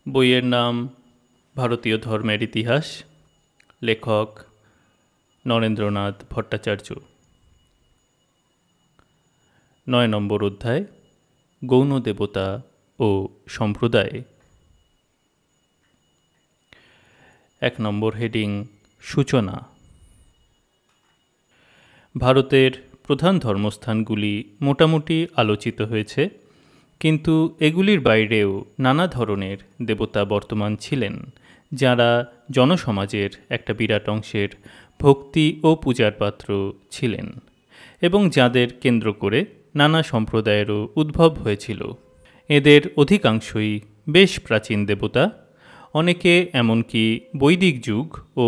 বইয়ের নাম ভারতীয় ধর্মের ইতিহাস, লেখক নরেন্দ্রনাথ ভট্টাচার্য। ৯ নম্বর অধ্যায়, গৌণ দেবতা ও সম্প্রদায়। ১ নম্বর হেডিং, সূচনা। ভারতের প্রধান ধর্মস্থানগুলি মোটামুটি আলোচিত হয়েছে, কিন্তু এগুলির বাইরেও নানা ধরনের দেবতা বর্তমান ছিলেন, যারা জনসমাজের একটা বিরাট অংশের ভক্তি ও পূজার পাত্র ছিলেন এবং যাদের কেন্দ্র করে নানা সম্প্রদায়েরও উদ্ভব হয়েছিল। এদের অধিকাংশই বেশ প্রাচীন দেবতা, অনেকে এমনকি বৈদিক যুগ ও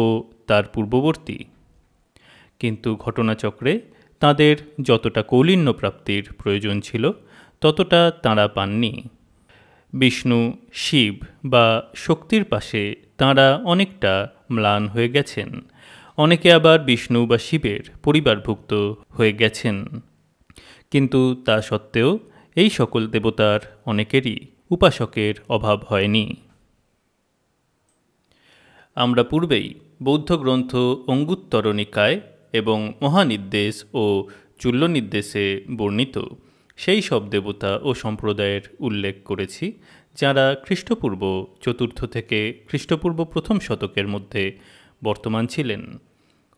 তার পূর্ববর্তী। কিন্তু ঘটনাচক্রে তাদের যতটা কৌলিন্য প্রাপ্তির প্রয়োজন ছিল ততটা তাঁরা পাননি। বিষ্ণু, শিব বা শক্তির পাশে তাঁরা অনেকটা ম্লান হয়ে গেছেন, অনেকে আবার বিষ্ণু বা শিবের পরিবারভুক্ত হয়ে গেছেন। কিন্তু তা সত্ত্বেও এই সকল দেবতার অনেকেরই উপাসকের অভাব হয়নি। আমরা পূর্বেই বৌদ্ধ গ্রন্থ অঙ্গুত্তর নিকায় এবং মহানির্দেশ ও চূল্যনির্দেশে বর্ণিত সেই সব দেবতা ও সম্প্রদায়ের উল্লেখ করেছি, যারা খ্রিস্টপূর্ব চতুর্থ থেকে খ্রিস্টপূর্ব প্রথম শতকের মধ্যে বর্তমান ছিলেন।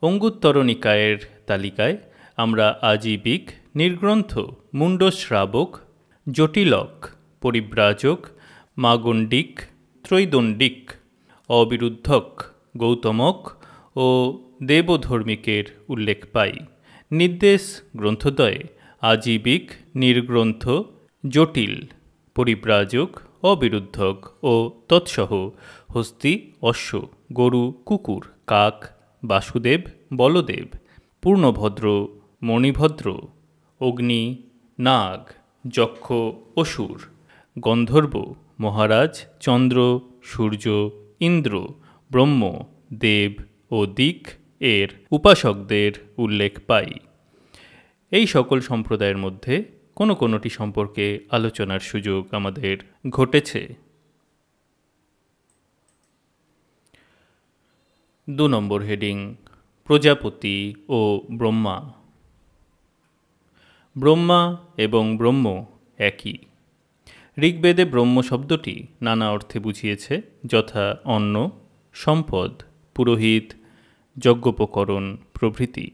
অঙ্গুত্তর নিকায়ের তালিকায় আমরা আজীবিক, নির্গ্রন্থ, মুণ্ডশ্রাবক, জটিলক, পরিব্রাজক, মাগণ্ডিক, ত্রৈদণ্ডিক, অবিরুদ্ধক, গৌতমক ও দেবধর্মিকের উল্লেখ পাই। নির্দেশ গ্রন্থদ্বয়ে আজীবিক, নির্গ্রন্থ, জটিল, পরিব্রাজক, অবিরুদ্ধক ও তৎসহ হস্তি, অশ্ব, গরু, কুকুর, কাক, বাসুদেব, বলদেব, পূর্ণভদ্র, মণিভদ্র, অগ্নি, নাগ, যক্ষ, অসুর, গন্ধর্ব, মহারাজ, চন্দ্র, সূর্য, ইন্দ্র, ব্রহ্ম, দেব ও দিক এর উপাসকদের উল্লেখ পাই। এই সকল সম্প্রদায়ের মধ্যে কোনো কোনোটি সম্পর্কে আলোচনার সুযোগ আমাদের ঘটেছে। ২ নম্বর হেডিং, প্রজাপতি ও ব্রহ্মা। ব্রহ্মা এবং ব্রহ্ম একই। ঋগ্বেদে ব্রহ্ম শব্দটি নানা অর্থে বুঝিয়েছে, যথা অন্ন, সম্পদ, পুরোহিত, যজ্ঞোপকরণ প্রভৃতি।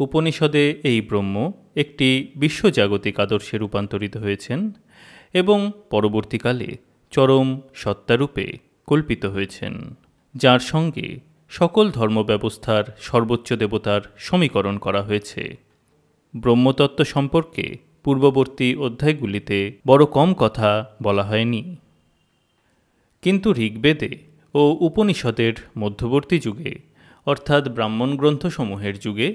উপনিষদে এই ব্রহ্ম একটি বিশ্বজাগতিক আদর্শে রূপান্তরিত হয়েছেন এবং পরবর্তীকালে চরম সত্তারূপে কল্পিত হয়েছেন, যার সঙ্গে সকল ধর্মব্যবস্থার সর্বোচ্চ দেবতার সমীকরণ করা হয়েছে। ব্রহ্মতত্ত্ব সম্পর্কে পূর্ববর্তী অধ্যায়গুলিতে বড় কম কথা বলা হয়নি, কিন্তু ঋগ্বেদে ও উপনিষদের মধ্যবর্তী যুগে, অর্থাৎ ব্রাহ্মণ গ্রন্থসমূহের যুগে,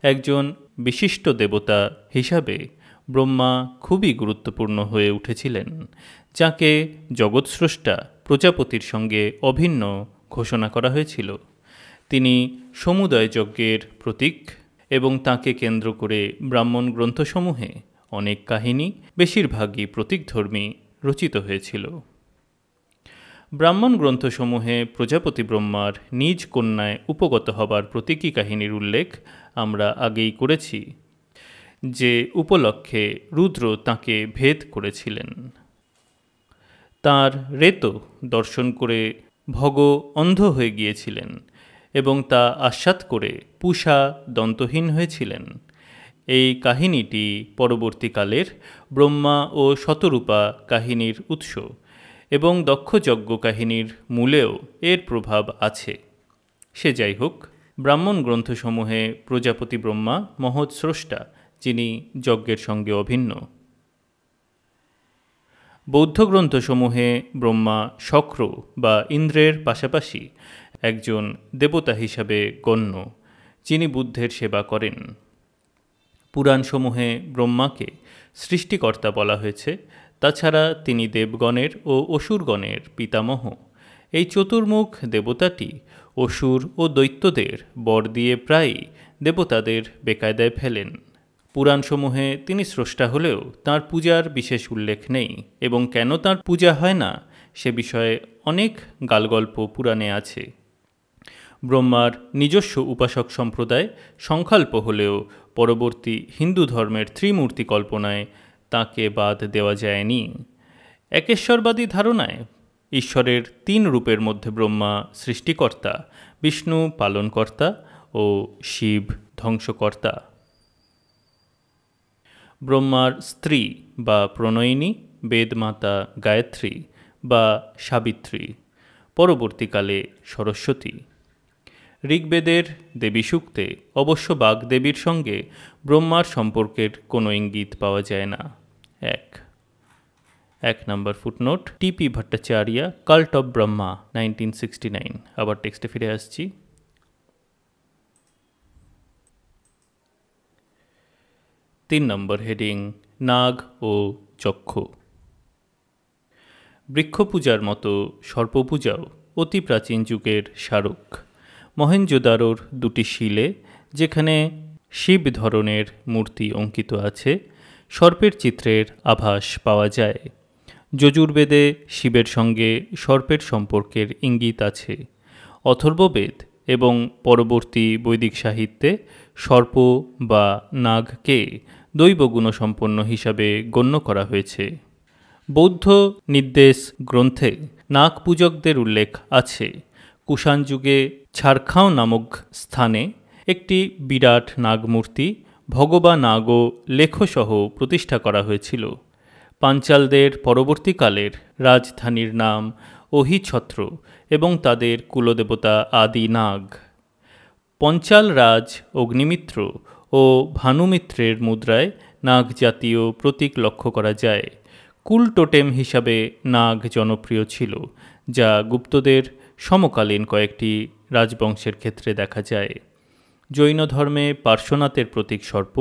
একজন বিশিষ্ট দেবতা হিসাবে ব্রহ্মা খুবই গুরুত্বপূর্ণ হয়ে উঠেছিলেন, যাকে জগৎস্রষ্টা প্রজাপতির সঙ্গে অভিন্ন ঘোষণা করা হয়েছিল। তিনি সমুদয় যজ্ঞের প্রতীক এবং তাকে কেন্দ্র করে ব্রাহ্মণ গ্রন্থসমূহে অনেক কাহিনী, বেশিরভাগই প্রতীকধর্মী, রচিত হয়েছিল। ব্রাহ্মণ গ্রন্থসমূহে প্রজাপতি ব্রহ্মার নিজ কন্যায় উপগত হবার প্রতীকী কাহিনীর উল্লেখ আমরা আগেই করেছি, যে উপলক্ষে রুদ্র তাঁকে ভেদ করেছিলেন। তাঁর রেত দর্শন করে ভগ অন্ধ হয়ে গিয়েছিলেন এবং তা আস্বাদ করে পূষা দন্তহীন হয়েছিলেন। এই কাহিনীটি পরবর্তীকালের ব্রহ্মা ও শতরূপা কাহিনীর উৎস এবং দক্ষযজ্ঞ কাহিনীর মূলেও এর প্রভাব আছে। সে যাই হোক, ব্রাহ্মণ গ্রন্থসমূহে প্রজাপতি ব্রহ্মা মহৎ স্রষ্টা, যিনি যজ্ঞের সঙ্গে অভিন্ন। বৌদ্ধ গ্রন্থসমূহে ব্রহ্মা শক্র বা ইন্দ্রের পাশাপাশি একজন দেবতা হিসাবে গণ্য, যিনি বুদ্ধের সেবা করেন। পুরাণসমূহে ব্রহ্মাকে সৃষ্টিকর্তা বলা হয়েছে, তাছাড়া তিনি দেবগণের ও অসুরগণের পিতামহ। এই চতুর্মুখ দেবতাটি অসুর ও দৈত্যদের বর দিয়ে প্রায়ই দেবতাদের বেকায়দায় ফেলেন। পুরাণসমূহে তিনি স্রষ্টা হলেও তাঁর পূজার বিশেষ উল্লেখ নেই, এবং কেন তাঁর পূজা হয় না সে বিষয়ে অনেক গালগল্প পুরাণে আছে। ব্রহ্মার নিজস্ব উপাসক সম্প্রদায় সংখ্যাল্প হলেও পরবর্তী হিন্দু ধর্মের ত্রিমূর্তি কল্পনায় তাকে বাদ দেওয়া যায়নি। একেশ্বরবাদী ধারণায় ঈশ্বরের 3 রূপের মধ্যে ব্রহ্মা সৃষ্টিকর্তা, বিষ্ণু পালনকর্তা ও শিব ধ্বংসকর্তা। ব্রহ্মার স্ত্রী বা প্রণয়িনী বেদমাতা গায়ত্রী বা সাবিত্রী, পরবর্তীকালে সরস্বতী। ঋগ্বেদের দেবী সূক্তে অবশ্য বাগদেবীর সঙ্গে ব্রহ্মার সম্পর্কের কোনো ইঙ্গিত পাওয়া যায় না। এক নম্বর ফুটনোট, টিপি ভট্টাচার্য, কাল্ট অফ ব্রহ্মা, 1969। আবার টেক্সটে ফিরে আসছি। 3 নম্বর হেডিং, নাগ ও যক্ষ। বৃক্ষপূজার মতো সর্পপূজাও অতি প্রাচীন যুগের স্মারক। মহেঞ্জোদারোর 2টি শিলে, যেখানে শিব ধরনের মূর্তি অঙ্কিত আছে, সর্পের চিত্রের আভাস পাওয়া যায়। যজুর্বেদে শিবের সঙ্গে সর্পের সম্পর্কের ইঙ্গিত আছে। অথর্ববেদ এবং পরবর্তী বৈদিক সাহিত্যে সর্প বা নাগকে দৈবগুণসম্পন্ন হিসাবে গণ্য করা হয়েছে। বৌদ্ধ নির্দেশ গ্রন্থে নাগ পূজকদের উল্লেখ আছে। কুষাণ যুগে ছারখাঁও নামক স্থানে একটি বিরাট নাগমূর্তি ভগবা নাগ ও লেখসহ প্রতিষ্ঠা করা হয়েছিল। পাঞ্চালদের পরবর্তীকালের রাজধানীর নাম অহিছত্র এবং তাদের কুলদেবতা আদি নাগ। পঞ্চাল রাজ অগ্নিমিত্র ও ভানুমিত্রের মুদ্রায় নাগ জাতীয় প্রতীক লক্ষ্য করা যায়। কুল টোটেম হিসাবে নাগ জনপ্রিয় ছিল, যা গুপ্তদের সমকালীন কয়েকটি রাজবংশের ক্ষেত্রে দেখা যায়। জৈন ধর্মে পার্শ্বনাথের প্রতীক সর্প।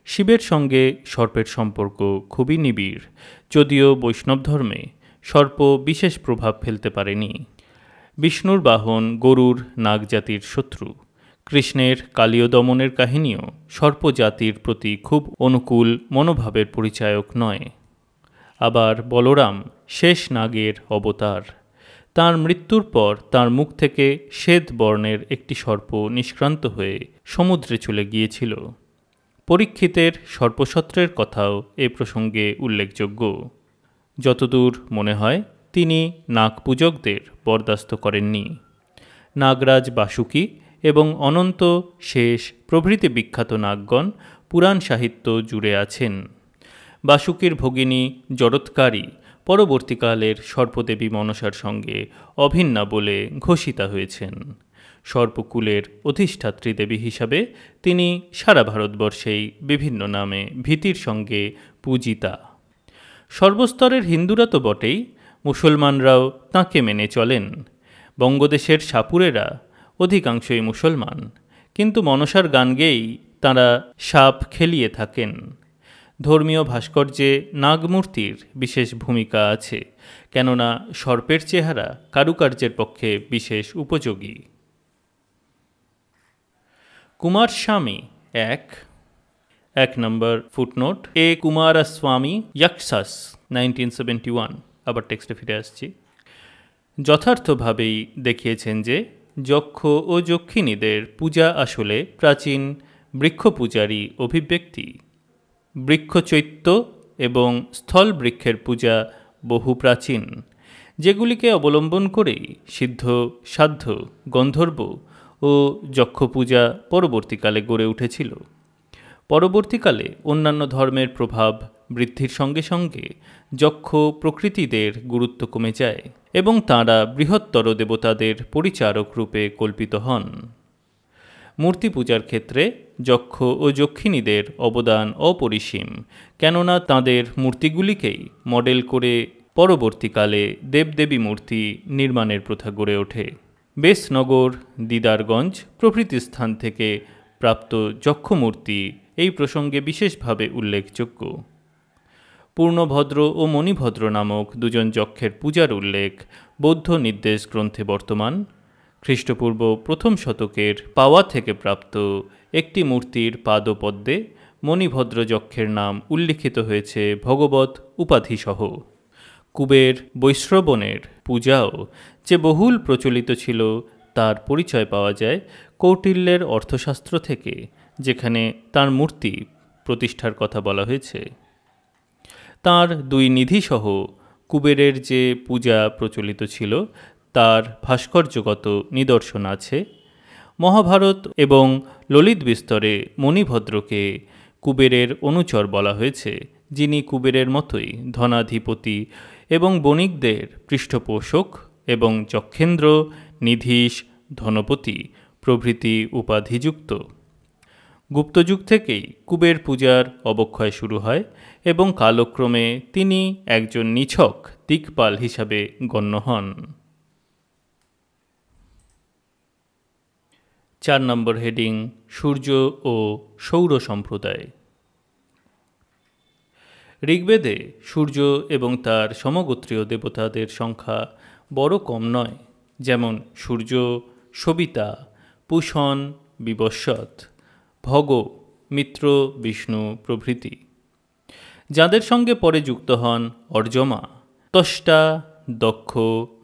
শিবের সঙ্গে সর্পের সম্পর্ক খুবই নিবিড়, যদিও বৈষ্ণব ধর্মে সর্প বিশেষ প্রভাব ফেলতে পারেনি। বিষ্ণুর বাহন গরুর নাগ জাতির শত্রু। কৃষ্ণের কালীয় দমনের কাহিনীও সর্প জাতির প্রতি খুব অনুকূল মনোভাবের পরিচায়ক নয়। আবার বলরাম শেষ নাগের অবতার। তাঁর মৃত্যুর পর তাঁর মুখ থেকে শ্বেত বর্ণের একটি সর্প নিষ্ক্রান্ত হয়ে সমুদ্রে চলে গিয়েছিল। পরীক্ষিতের সর্পসত্রের কথাও এ প্রসঙ্গে উল্লেখযোগ্য। যতদূর মনে হয় তিনি নাগ পূজকদের বরদাস্ত করেননি। নাগরাজ বাসুকী এবং অনন্ত, শেষ প্রভৃতি বিখ্যাত নাগগণ পুরাণ সাহিত্য জুড়ে আছেন। বাসুকীর ভগিনী জরৎকারী পরবর্তীকালের সর্পদেবী মনসার সঙ্গে অভিন্না বলে ঘোষিতা হয়েছেন। সর্পকুলের অধিষ্ঠাত্রী দেবী হিসাবে তিনি সারা ভারতবর্ষেই বিভিন্ন নামে ভীতির সঙ্গে পূজিতা। সর্বস্তরের হিন্দুরা তো বটেই, মুসলমানরাও তাঁকে মেনে চলেন। বঙ্গদেশের সাপুরেরা অধিকাংশই মুসলমান, কিন্তু মনসার গান গেয়েই তাঁরা সাপ খেলিয়ে থাকেন। ধর্মীয় ভাস্কর্যে নাগমূর্তির বিশেষ ভূমিকা আছে, কেননা সর্পের চেহারা কারুকার্যের পক্ষে বিশেষ উপযোগী। কুমারস্বামী এক নম্বর ফুটনোট, এ কুমারস্বামী ইয়াক্ষাস, 1971। আবার টেক্সটে ফিরে আসছি। যথার্থভাবেই দেখিয়েছেন যে যক্ষ ও যক্ষিণীদের পূজা আসলে প্রাচীন বৃক্ষপূজারই অভিব্যক্তি। বৃক্ষচৈত্য এবং স্থল বৃক্ষের পূজা বহু প্রাচীন, যেগুলিকে অবলম্বন করেই সিদ্ধ, সাধ্য, গন্ধর্ব ও যক্ষ পূজা পরবর্তীকালে গড়ে উঠেছিল। পরবর্তীকালে অন্যান্য ধর্মের প্রভাব বৃদ্ধির সঙ্গে সঙ্গে যক্ষ প্রকৃতিদের গুরুত্ব কমে যায় এবং তাঁরা বৃহত্তর দেবতাদের পরিচারক রূপে কল্পিত হন। মূর্তি পূজার ক্ষেত্রে যক্ষ ও যক্ষিণীদের অবদান অপরিসীম, কেননা তাঁদের মূর্তিগুলিকেই মডেল করে পরবর্তীকালে দেবদেবী মূর্তি নির্মাণের প্রথা গড়ে ওঠে। বেশনগর, দিদারগঞ্জ প্রভৃতি স্থান থেকে প্রাপ্ত যক্ষ মূর্তি এই প্রসঙ্গে বিশেষভাবে উল্লেখযোগ্য। পূর্ণভদ্র ও মণিভদ্র নামক 2জন যক্ষের পূজার উল্লেখ বৌদ্ধ নির্দেশ গ্রন্থে বর্তমান। খ্রিস্টপূর্ব 1ম শতকের পাওয়া থেকে প্রাপ্ত একটি মূর্তির পাদপদ্মে মণিভদ্র যক্ষের নাম উল্লিখিত হয়েছে ভগবত উপাধিসহ। কুবের বৈশ্রবণের পূজাও যে বহুল প্রচলিত ছিল তার পরিচয় পাওয়া যায় কৌটিল্যের অর্থশাস্ত্র থেকে, যেখানে তার মূর্তি প্রতিষ্ঠার কথা বলা হয়েছে। তার দুই নিধিসহ কুবেরের যে পূজা প্রচলিত ছিল তার ভাস্কর্যগত নিদর্শন আছে। মহাভারত এবং ললিত বিস্তরে মণিভদ্রকে কুবেরের অনুচর বলা হয়েছে, যিনি কুবেরের মতোই ধনাধিপতি এবং বণিকদের পৃষ্ঠপোষক এবং যক্ষেন্দ্র, নিধীশ, ধনপতি প্রভৃতি উপাধিযুক্ত। গুপ্তযুগ থেকেই কুবের পূজার অবক্ষয় শুরু হয় এবং কালক্রমে তিনি একজন নিছক দিকপাল হিসাবে গণ্য হন। 4 নম্বর হেডিং, সূর্য ও সৌর সম্প্রদায়। ঋগ্বেদে সূর্য এবং তার সমগোত্রীয় দেবতাদের সংখ্যা বড় কম নয়, যেমন সূর্য, সবিতা, পুষণ, বিবস্বত, ভগ, মিত্র, বিষ্ণু প্রভৃতি। যাদের সঙ্গে পরে যুক্ত হন অর্যমা, ত্বষ্টা, দক্ষ,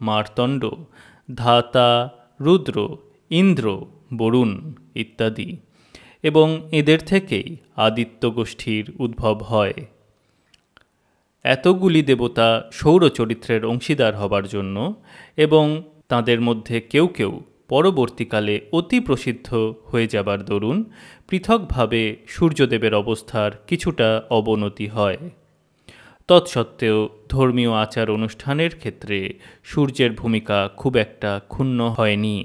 মার্তণ্ড, ধাতা, রুদ্র, ইন্দ্র, বরুণ ইত্যাদি, এবং এদের থেকেই আদিত্য গোষ্ঠীর উদ্ভব হয়। এতগুলি দেবতা সৌর চরিত্রের অংশীদার হবার জন্য এবং তাদের মধ্যে কেউ কেউ পরবর্তীকালে অতি প্রসিদ্ধ হয়ে যাবার দরুন পৃথকভাবে সূর্যদেবের অবস্থার কিছুটা অবনতি হয়। তৎসত্ত্বেও ধর্মীয় আচার অনুষ্ঠানের ক্ষেত্রে সূর্যের ভূমিকা খুব একটা ক্ষুণ্ণ হয়নি।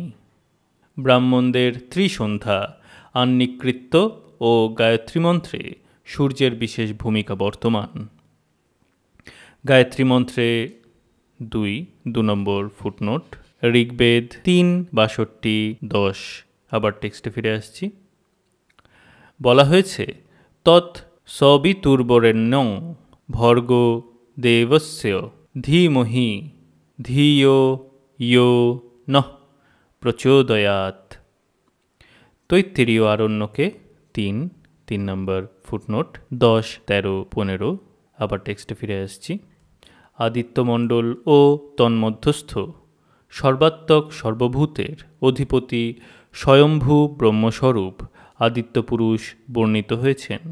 ব্রাহ্মণদের ত্রিসন্ধ্যা, আহ্নিকৃত্য ও গায়ত্রী মন্ত্রে সূর্যের বিশেষ ভূমিকা বর্তমান। গায়ত্রী মন্ত্রে 2 নম্বর ফুটনোট, ঋগ্বেদ 3:62-10। আবার টেক্সটে ফিরে আসছি। বলা হয়েছে, তৎ সবিতুর্বরেণ্যং ভর্গো দেবস্য ধীমহি ধিয়ো ইয়ো নঃ প্রচোদয়াৎ। তৈত্তিরীয় আরণ্যকে 3 নম্বর ফুটনোট, 10, 13, 15। আবার টেক্সটে ফিরে আসছি। আদিত্যমণ্ডল ও তন্মধ্যস্থ সর্বাত্মক সর্বভূতের অধিপতি স্বয়ম্ভূ ব্রহ্মস্বরূপ আদিত্যপুরুষ বর্ণিত হয়েছেন।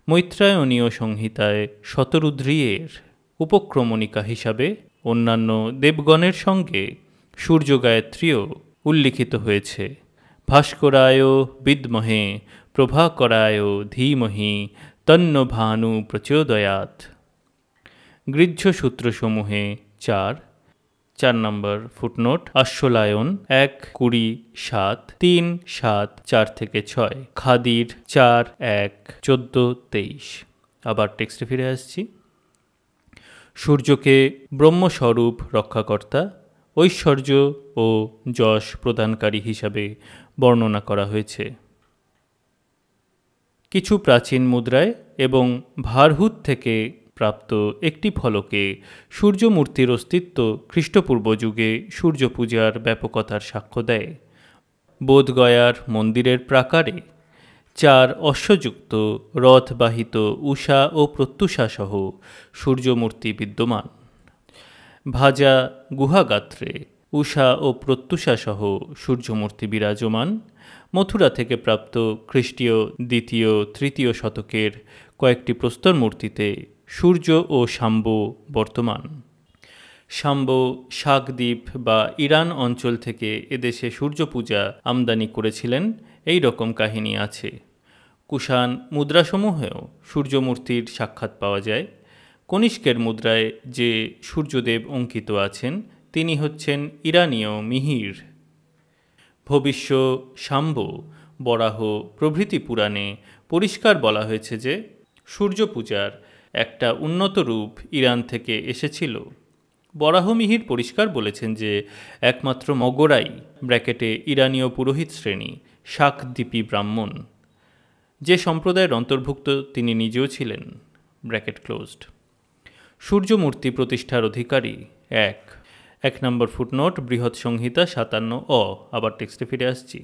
মৈত্রায়ণীয় সংহিতায় শতরুদ্রীয়ের উপক্রমণিকা হিসাবে অন্যান্য দেবগণের সঙ্গে সূর্য গায়ত্রীও উল্লিখিত হয়েছে। ভাস্করায় বিদ্মহে প্রভাকরায় ধীমহি তন্ন ভানু প্রচোদয়াৎ। গৃহ্য সূত্রসমূহে 4 নম্বর ফুটনোট, আশ্বলায়ন 1:20-7, 3-7, 4-6, খাদির 4:1-14-23। আবার টেক্সটে ফিরে আসছি। সূর্যকে ব্রহ্মস্বরূপ রক্ষাকর্তা, ঐশ্বর্য ও যশ প্রদানকারী হিসাবে বর্ণনা করা হয়েছে। কিছু প্রাচীন মুদ্রায় এবং ভারহুত থেকে প্রাপ্ত একটি ফলকে সূর্যমূর্তির অস্তিত্ব খ্রিস্টপূর্ব যুগে সূর্য পূজার ব্যাপকতার সাক্ষ্য দেয়। বোধগয়ার মন্দিরের প্রাকারে 4 অশ্বযুক্ত রথবাহিত উষা ও প্রত্যুষা সহ সূর্যমূর্তি বিদ্যমান। ভাজা গুহাগাত্রে উষা ও প্রত্যুষা সহ সূর্যমূর্তি বিরাজমান। মথুরা থেকে প্রাপ্ত খ্রিস্টীয় 2য়-3য় শতকের কয়েকটি প্রস্তর মূর্তিতে সূর্য ও শাম্ব বর্তমান। শাম্ব শাকদ্বীপ বা ইরান অঞ্চল থেকে এদেশে সূর্য পূজা আমদানি করেছিলেন, এই রকম কাহিনী আছে। কুষাণ মুদ্রাসমূহেও সূর্যমূর্তির সাক্ষাৎ পাওয়া যায়। কনিষ্কের মুদ্রায় যে সূর্যদেব অঙ্কিত আছেন তিনি হচ্ছেন ইরানীয় মিহির। ভবিষ্য, শাম্ব, বরাহ প্রভৃতি পুরাণে পরিষ্কার বলা হয়েছে যে সূর্য পূজার একটা উন্নত রূপ ইরান থেকে এসেছিল। বরাহমিহির পরিষ্কার বলেছেন যে একমাত্র মগরাই ব্র্যাকেটে ইরানীয় পুরোহিত শ্রেণী শাকদ্বীপী ব্রাহ্মণ, যে সম্প্রদায়ের অন্তর্ভুক্ত তিনি নিজেও ছিলেন ব্র্যাকেট ক্লোজড। সূর্যমূর্তি প্রতিষ্ঠার অধিকারী 1 নম্বর ফুটনোট, বৃহৎ সংহিতা 57 আবার টেক্সটে ফিরে আসছি।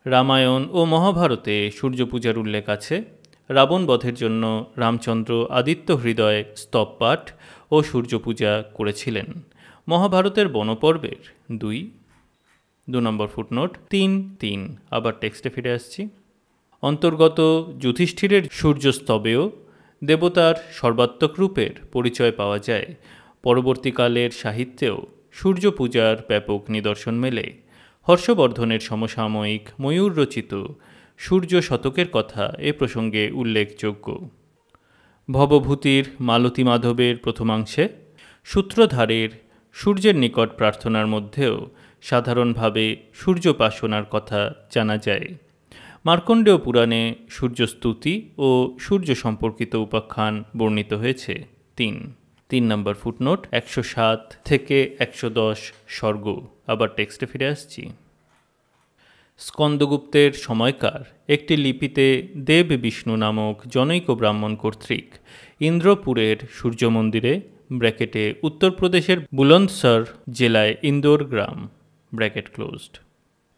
রামায়ণ ও মহাভারতে সূর্য পূজার উল্লেখ আছে। রাবণ বধের জন্য রামচন্দ্র আদিত্য হৃদয় স্তব পাঠ ও সূর্য পূজা করেছিলেন। মহাভারতের বনপর্বের 2 নম্বর ফুটনোট 3 আবার টেক্সটে ফিরে আসছি। অন্তর্গত যুধিষ্ঠিরের সূর্যস্তবেও দেবতার সর্বাত্মক রূপের পরিচয় পাওয়া যায়। পরবর্তীকালের সাহিত্যেও সূর্য পূজার ব্যাপক নিদর্শন মেলে। হর্ষবর্ধনের সমসাময়িক ময়ূর রচিত সূর্য শতকের কথা এ প্রসঙ্গে উল্লেখযোগ্য। ভবভূতির মালতী মাধবের প্রথমাংশে সূত্রধারের সূর্যের নিকট প্রার্থনার মধ্যেও সাধারণভাবে সূর্যোপাসনার কথা জানা যায়। মার্কণ্ডেয় পুরাণে সূর্যস্তুতি ও সূর্য সম্পর্কিত উপাখ্যান বর্ণিত হয়েছে। 3 নম্বর ফুটনোট 107 থেকে 110 স্বর্গ। আবার টেক্সটে ফিরে আসছি। স্কন্দগুপ্তের সময়কার একটি লিপিতে দেব বিষ্ণু নামক জনৈক ব্রাহ্মণ কর্তৃক ইন্দ্রপুরের সূর্য মন্দিরে ব্র্যাকেটে উত্তরপ্রদেশের বুলন্দশহর জেলায় ইন্দোর গ্রাম ব্র্যাকেট ক্লোজড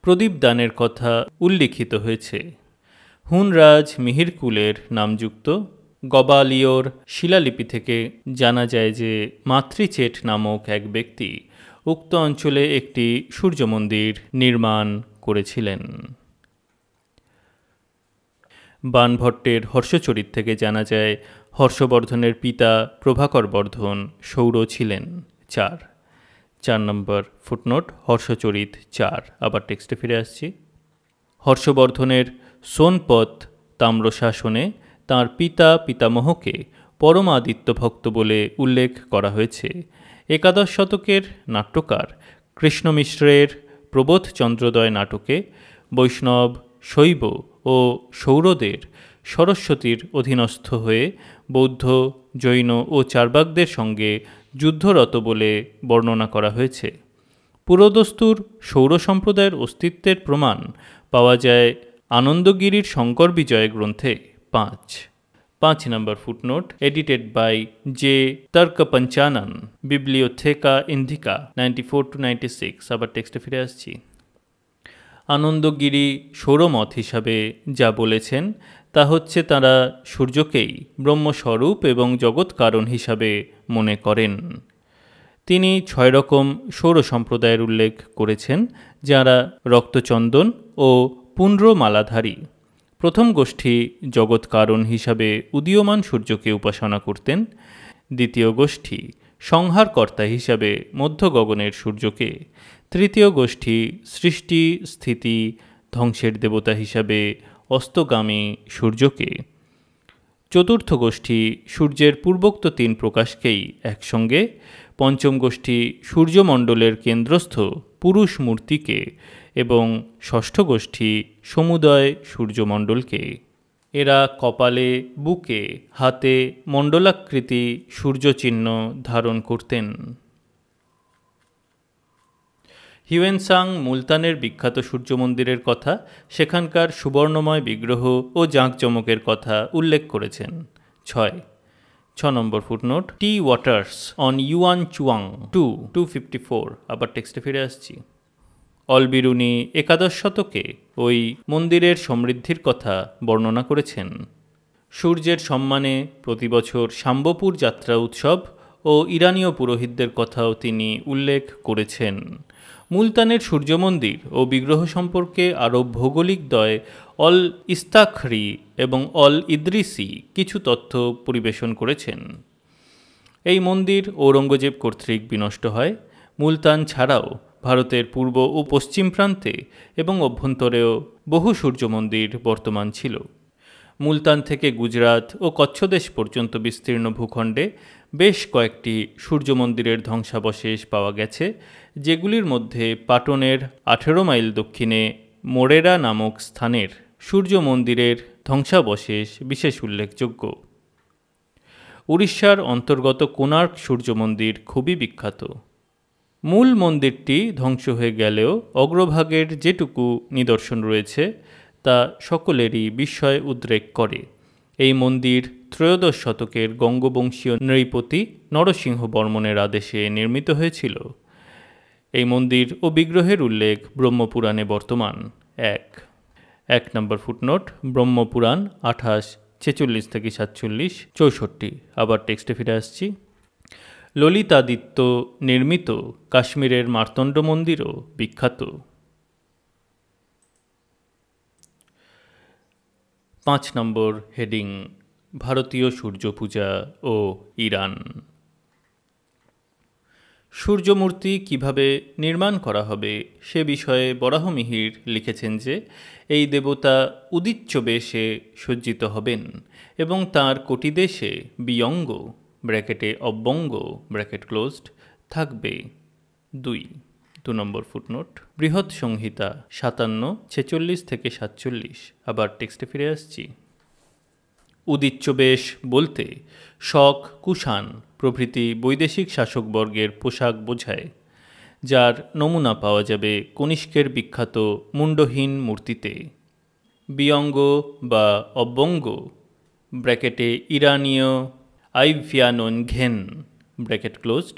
প্রদীপ দানের কথা উল্লিখিত হয়েছে। হুনরাজ মিহিরকুলের নামযুক্ত গবালিয়র শিলালিপি থেকে জানা যায় যে মাতৃচেট নামক এক ব্যক্তি উক্ত অঞ্চলে একটি সূর্য মন্দির নির্মাণ করেছিলেন। বাণভট্টের হর্ষচরিত থেকে জানা যায় হর্ষবর্ধনের পিতা প্রভাকর বর্ধন সৌর ছিলেন। 4 নম্বর ফুটনোট হর্ষচরিত 4। আবার টেক্সটে ফিরে আসছি। হর্ষবর্ধনের সোনপত তাম্রশাসনে তাঁর পিতা পিতামহকে পরমাদিত্য ভক্ত বলে উল্লেখ করা হয়েছে। একাদশ শতকের নাট্যকার কৃষ্ণ মিশ্রের প্রবোধ চন্দ্রোদয় নাটকে বৈষ্ণব, শৈব ও সৌরদের সরস্বতীর অধীনস্থ হয়ে বৌদ্ধ, জৈন ও চার্বাকদের সঙ্গে যুদ্ধরত বলে বর্ণনা করা হয়েছে। পুরোদস্তুর সৌর সম্প্রদায়ের অস্তিত্বের প্রমাণ পাওয়া যায় আনন্দগিরির শঙ্কর বিজয় গ্রন্থে। 5 নম্বর ফুটনোট এডিটেড বাই জে তর্ক পঞ্চানন বিবলিওথেকা ইন্ডিকা 94-96। আবার টেক্সটে ফিরে আসছি। আনন্দগিরি সৌরমত হিসাবে যা বলেছেন তা হচ্ছে তাঁরা সূর্যকেই ব্রহ্মস্বরূপ এবং জগৎ কারণ হিসাবে মনে করেন। তিনি 6 রকম সৌর সম্প্রদায়ের উল্লেখ করেছেন, যারা রক্তচন্দন ও পুণ্ড্রমালাধারী। প্রথম গোষ্ঠী জগৎ কারণ হিসাবে উদীয়মান সূর্যকে উপাসনা করতেন। দ্বিতীয় গোষ্ঠী সংহারকর্তা হিসাবে মধ্য গগনের সূর্যকে। তৃতীয় গোষ্ঠী সৃষ্টি, স্থিতি, ধ্বংসের দেবতা হিসাবে অস্তগামী সূর্যকে। চতুর্থ গোষ্ঠী সূর্যের পূর্বোক্ত 3 প্রকাশকেই একসঙ্গে। পঞ্চম গোষ্ঠী সূর্যমণ্ডলের কেন্দ্রস্থ পুরুষ মূর্তিকে এবং ষষ্ঠ গোষ্ঠী সমুদয় সূর্যমণ্ডলকে। এরা কপালে, বুকে, হাতে মণ্ডলাকৃতি সূর্যচিহ্ন ধারণ করতেন। হিউয়েনসাং মুলতানের বিখ্যাত সূর্য মন্দিরের কথা, সেখানকার সুবর্ণময় বিগ্রহ ও জাঁকজমকের কথা উল্লেখ করেছেন। 6 নম্বর ফুটনোট টি ওয়াটার্স অন ইউয়ান চুয়াং 254। আবার টেক্সটে ফিরে আসছি। অলবিরুনি একাদশ শতকে ওই মন্দিরের সমৃদ্ধির কথা বর্ণনা করেছেন। সূর্যের সম্মানে প্রতি বছর শাম্বপুর যাত্রা উৎসব ও ইরানীয় পুরোহিতদের কথাও তিনি উল্লেখ করেছেন। মুলতানের সূর্য মন্দির ও বিগ্রহ সম্পর্কে আরব ভৌগোলিকদ্বয় অল ইস্তাখরি এবং অল ইদ্রিসি কিছু তথ্য পরিবেশন করেছেন। এই মন্দির ঔরঙ্গজেব কর্তৃক বিনষ্ট হয়। মুলতান ছাড়াও ভারতের পূর্ব ও পশ্চিম প্রান্তে এবং অভ্যন্তরেও বহু সূর্য মন্দির বর্তমান ছিল। মুলতান থেকে গুজরাট ও কচ্ছদেশ পর্যন্ত বিস্তীর্ণ ভূখণ্ডে বেশ কয়েকটি সূর্য মন্দিরের ধ্বংসাবশেষ পাওয়া গেছে, যেগুলির মধ্যে পাটনের 18 মাইল দক্ষিণে মোরেরা নামক স্থানের সূর্য মন্দিরের ধ্বংসাবশেষ বিশেষ উল্লেখযোগ্য। উড়িষ্যার অন্তর্গত কোণার্ক সূর্য মন্দির খুবই বিখ্যাত। মূল মন্দিরটি ধ্বংস হয়ে গেলেও অগ্রভাগের যেটুকু নিদর্শন রয়েছে তা সকলেরই বিস্ময় উদ্রেক করে। এই মন্দির ত্রয়োদশ শতকের গঙ্গবংশীয় নৃপতি নরসিংহ বর্মনের আদেশে নির্মিত হয়েছিল। এই মন্দির ও বিগ্রহের উল্লেখ ব্রহ্মপুরাণে বর্তমান। 1 নম্বর ফুটনোট ব্রহ্মপুরাণ 28 46 থেকে 47, 64। আবার টেক্সটে ফিরে আসছি। ললিতাদিত্য নির্মিত কাশ্মীরের মার্তণ্ড মন্দিরও বিখ্যাত। 5 নম্বর হেডিং, ভারতীয় সূর্য পূজা ও ইরান। সূর্যমূর্তি কিভাবে নির্মাণ করা হবে সে বিষয়ে বরাহমিহির লিখেছেন যে এই দেবতা উদিচ্য বেশে সজ্জিত হবেন এবং তাঁর কোটিদেশে বিয়ঙ্গ ব্র্যাকেটে অব্যঙ্গ ব্র্যাকেট ক্লোজড থাকবে। 2 নম্বর ফুটনোট, বৃহৎ সংহিতা 57, 46 থেকে 47। আবার টেক্সটে ফিরে আসছি। উদিচ্য বেশ বলতে শক, কুষাণ প্রভৃতি বৈদেশিক শাসকবর্গের পোশাক বোঝায়, যার নমুনা পাওয়া যাবে কনিষ্কের বিখ্যাত মুন্ডহীন মূর্তিতে। বিয়ঙ্গ বা অব্যঙ্গ ব্র্যাকেটে ইরানীয় আইভিয়ানন ঘেন ব্র্যাকেট ক্লোজড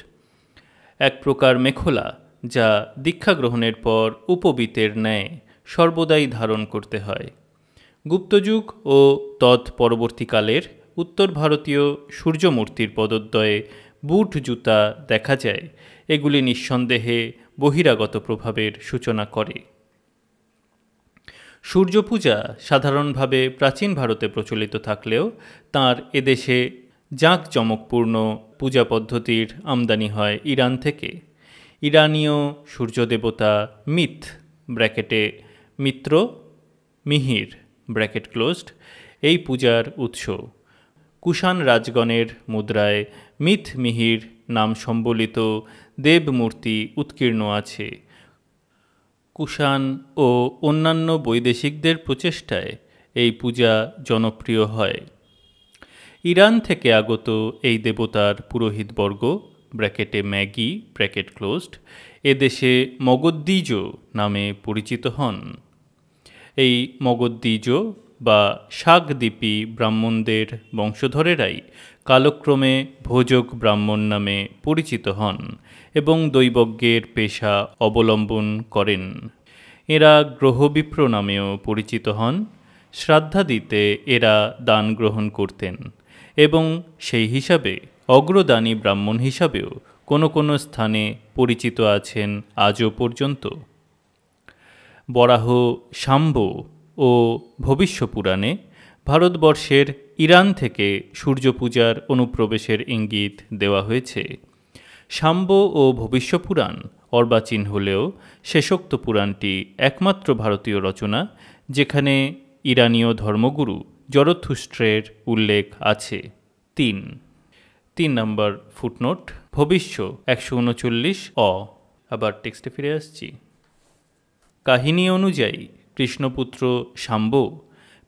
এক প্রকার মেখলা যা দীক্ষা গ্রহণের পর উপবীতের ন্যায় সর্বদাই ধারণ করতে হয়। গুপ্তযুগ ও তৎপরবর্তীকালের উত্তর ভারতীয় সূর্যমূর্তির পদদ্বয়ে বুট জুতা দেখা যায়। এগুলি নিঃসন্দেহে বহিরাগত প্রভাবের সূচনা করে। সূর্যপূজা সাধারণভাবে প্রাচীন ভারতে প্রচলিত থাকলেও তাঁর এদেশে জাঁকজমকপূর্ণ পূজা পদ্ধতির আমদানি হয় ইরান থেকে। ইরানীয় সূর্যদেবতা মিথ ব্র্যাকেটে মিত্র মিহির ব্র্যাকেট ক্লোজড এই পূজার উৎস। কুষাণ রাজগণের মুদ্রায় মিথ মিহির নাম সম্বলিত দেবমূর্তি উৎকীর্ণ আছে। কুষাণ ও অন্যান্য বৈদেশিকদের প্রচেষ্টায় এই পূজা জনপ্রিয় হয়। ইরান থেকে আগত এই দেবতার পুরোহিতবর্গ ব্র্যাকেটে ম্যাগি ব্র্যাকেট ক্লোজড এদেশে মগদ্দিজ নামে পরিচিত হন। এই মগদ্দিজ বা শাকদ্বীপী ব্রাহ্মণদের বংশধরেরাই কালক্রমে ভোজক ব্রাহ্মণ নামে পরিচিত হন এবং দৈবজ্ঞের পেশা অবলম্বন করেন। এরা গ্রহবিপ্র নামেও পরিচিত হন। শ্রাদ্ধা দিতে এরা দান গ্রহণ করতেন এবং সেই হিসাবে অগ্রদানী ব্রাহ্মণ হিসাবেও কোনো কোনো স্থানে পরিচিত আছেন আজও পর্যন্ত। বরাহ, শাম্ব ও ভবিষ্যপুরাণে ভারতবর্ষের ইরান থেকে সূর্যপূজার অনুপ্রবেশের ইঙ্গিত দেওয়া হয়েছে। শাম্ব ও ভবিষ্যপুরাণ অর্বাচীন হলেও শেষোক্ত পুরাণটি একমাত্র ভারতীয় রচনা যেখানে ইরানীয় ধর্মগুরু জরথুস্ট্রের উল্লেখ আছে। 3 নম্বর ফুটনোট, ভবিষ্য 139 অ। আবার টেক্সটে ফিরে আসছি। কাহিনী অনুযায়ী কৃষ্ণপুত্র শাম্ব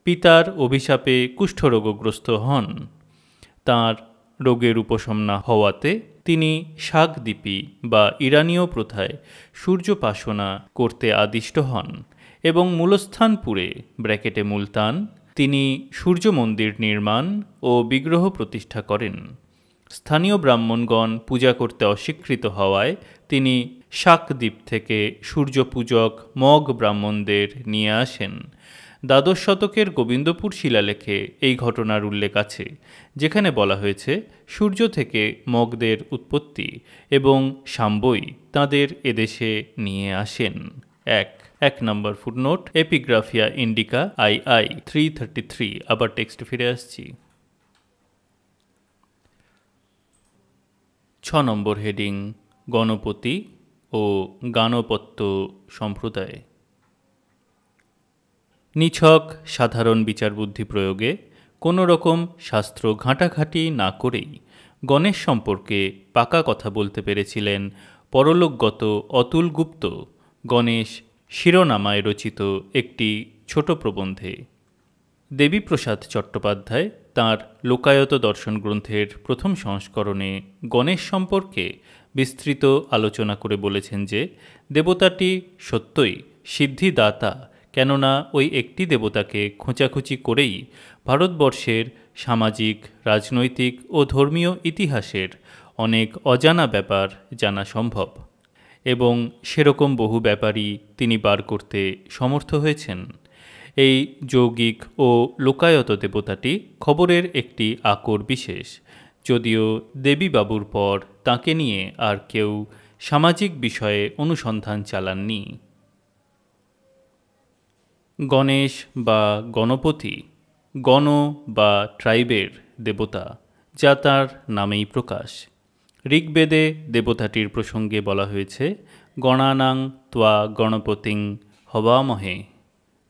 পিতার অভিশাপে কুষ্ঠরোগগ্রস্ত হন। তাঁর রোগের উপশম না হওয়াতে তিনি শাকদ্বীপী বা ইরানীয় প্রথায় সূর্যোপাসনা করতে আদিষ্ট হন এবং মূলস্থানপুরে ব্র্যাকেটে মুলতান তিনি সূর্য মন্দির নির্মাণ ও বিগ্রহ প্রতিষ্ঠা করেন। স্থানীয় ব্রাহ্মণগণ পূজা করতে অস্বীকৃত হওয়ায় তিনি শাকদ্বীপ থেকে সূর্যপূজক মগ ব্রাহ্মণদের নিয়ে আসেন। দ্বাদশ শতকের গোবিন্দপুর শিলালেখে এই ঘটনার উল্লেখ আছে, যেখানে বলা হয়েছে সূর্য থেকে মগদের উৎপত্তি এবং শাম্বই তাঁদের এদেশে নিয়ে আসেন। 1 নম্বর ফুটনোট, এপিগ্রাফিয়া ইন্ডিকা II 333। আবার টেক্সটে ফিরে আসছি। 6 নম্বর হেডিং, গণপতি ও গানপত্য সম্প্রদায়। নিছক সাধারণ বিচারবুদ্ধি প্রয়োগে কোনো রকম শাস্ত্র ঘাঁটাঘাঁটি না করেই গণেশ সম্পর্কে পাকা কথা বলতে পেরেছিলেন পরলোকগত অতুল গুপ্ত গণেশ শিরোনামায় রচিত একটি ছোট প্রবন্ধে। দেবীপ্রসাদ চট্টোপাধ্যায় তাঁর লোকায়ত দর্শন গ্রন্থের প্রথম সংস্করণে গণেশ সম্পর্কে বিস্তৃত আলোচনা করে বলেছেন যে দেবতাটি সত্যই সিদ্ধিদাতা, কেননা ওই একটি দেবতাকে খোঁচাখুচি করেই ভারতবর্ষের সামাজিক, রাজনৈতিক ও ধর্মীয় ইতিহাসের অনেক অজানা ব্যাপার জানা সম্ভব এবং সেরকম বহু ব্যাপারই তিনি বার করতে সমর্থ হয়েছেন। এই যৌগিক ও লোকায়ত দেবতাটি খবরের একটি আকর বিশেষ, যদিও দেবীবাবুর পর তাকে নিয়ে আর কেউ সামাজিক বিষয়ে অনুসন্ধান চালাননি। গণেশ বা গণপতি গণ বা ট্রাইবের দেবতা, যা তার নামেই প্রকাশ। ঋগ্বেদে দেবতাটির প্রসঙ্গে বলা হয়েছে গণানাং ত্বা গণপতিং হবামহে।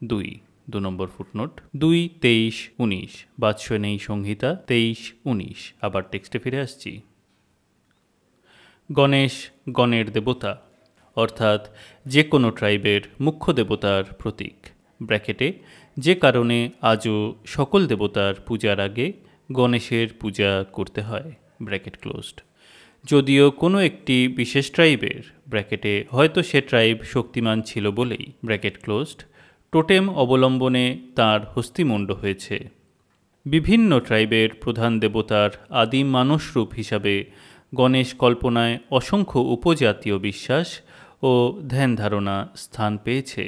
2 নম্বর ফুটনোট। 2:23-19 বাৎসনেই সংহিতা 23-19। আবার টেক্সটে ফিরে আসছি। গণেশ গণের দেবতা, অর্থাৎ যে কোনো ট্রাইবের মুখ্য দেবতার প্রতীক। ব্র্যাকেটে যে কারণে আজও সকল দেবতার পূজার আগে গণেশের পূজা করতে হয়, ব্র্যাকেট ক্লোজড। যদিও কোনো একটি বিশেষ ট্রাইবের, ব্র্যাকেটে হয়তো সে ট্রাইব শক্তিমান ছিল বলেই, ব্র্যাকেট ক্লোজড, টোটেম অবলম্বনে তার হস্তিমুণ্ড হয়েছে। বিভিন্ন ট্রাইবের প্রধান দেবতার আদিম মানসরূপ হিসাবে গণেশ কল্পনায় অসংখ্য উপজাতীয় বিশ্বাস ও ধ্যান ধারণা স্থান পেয়েছে,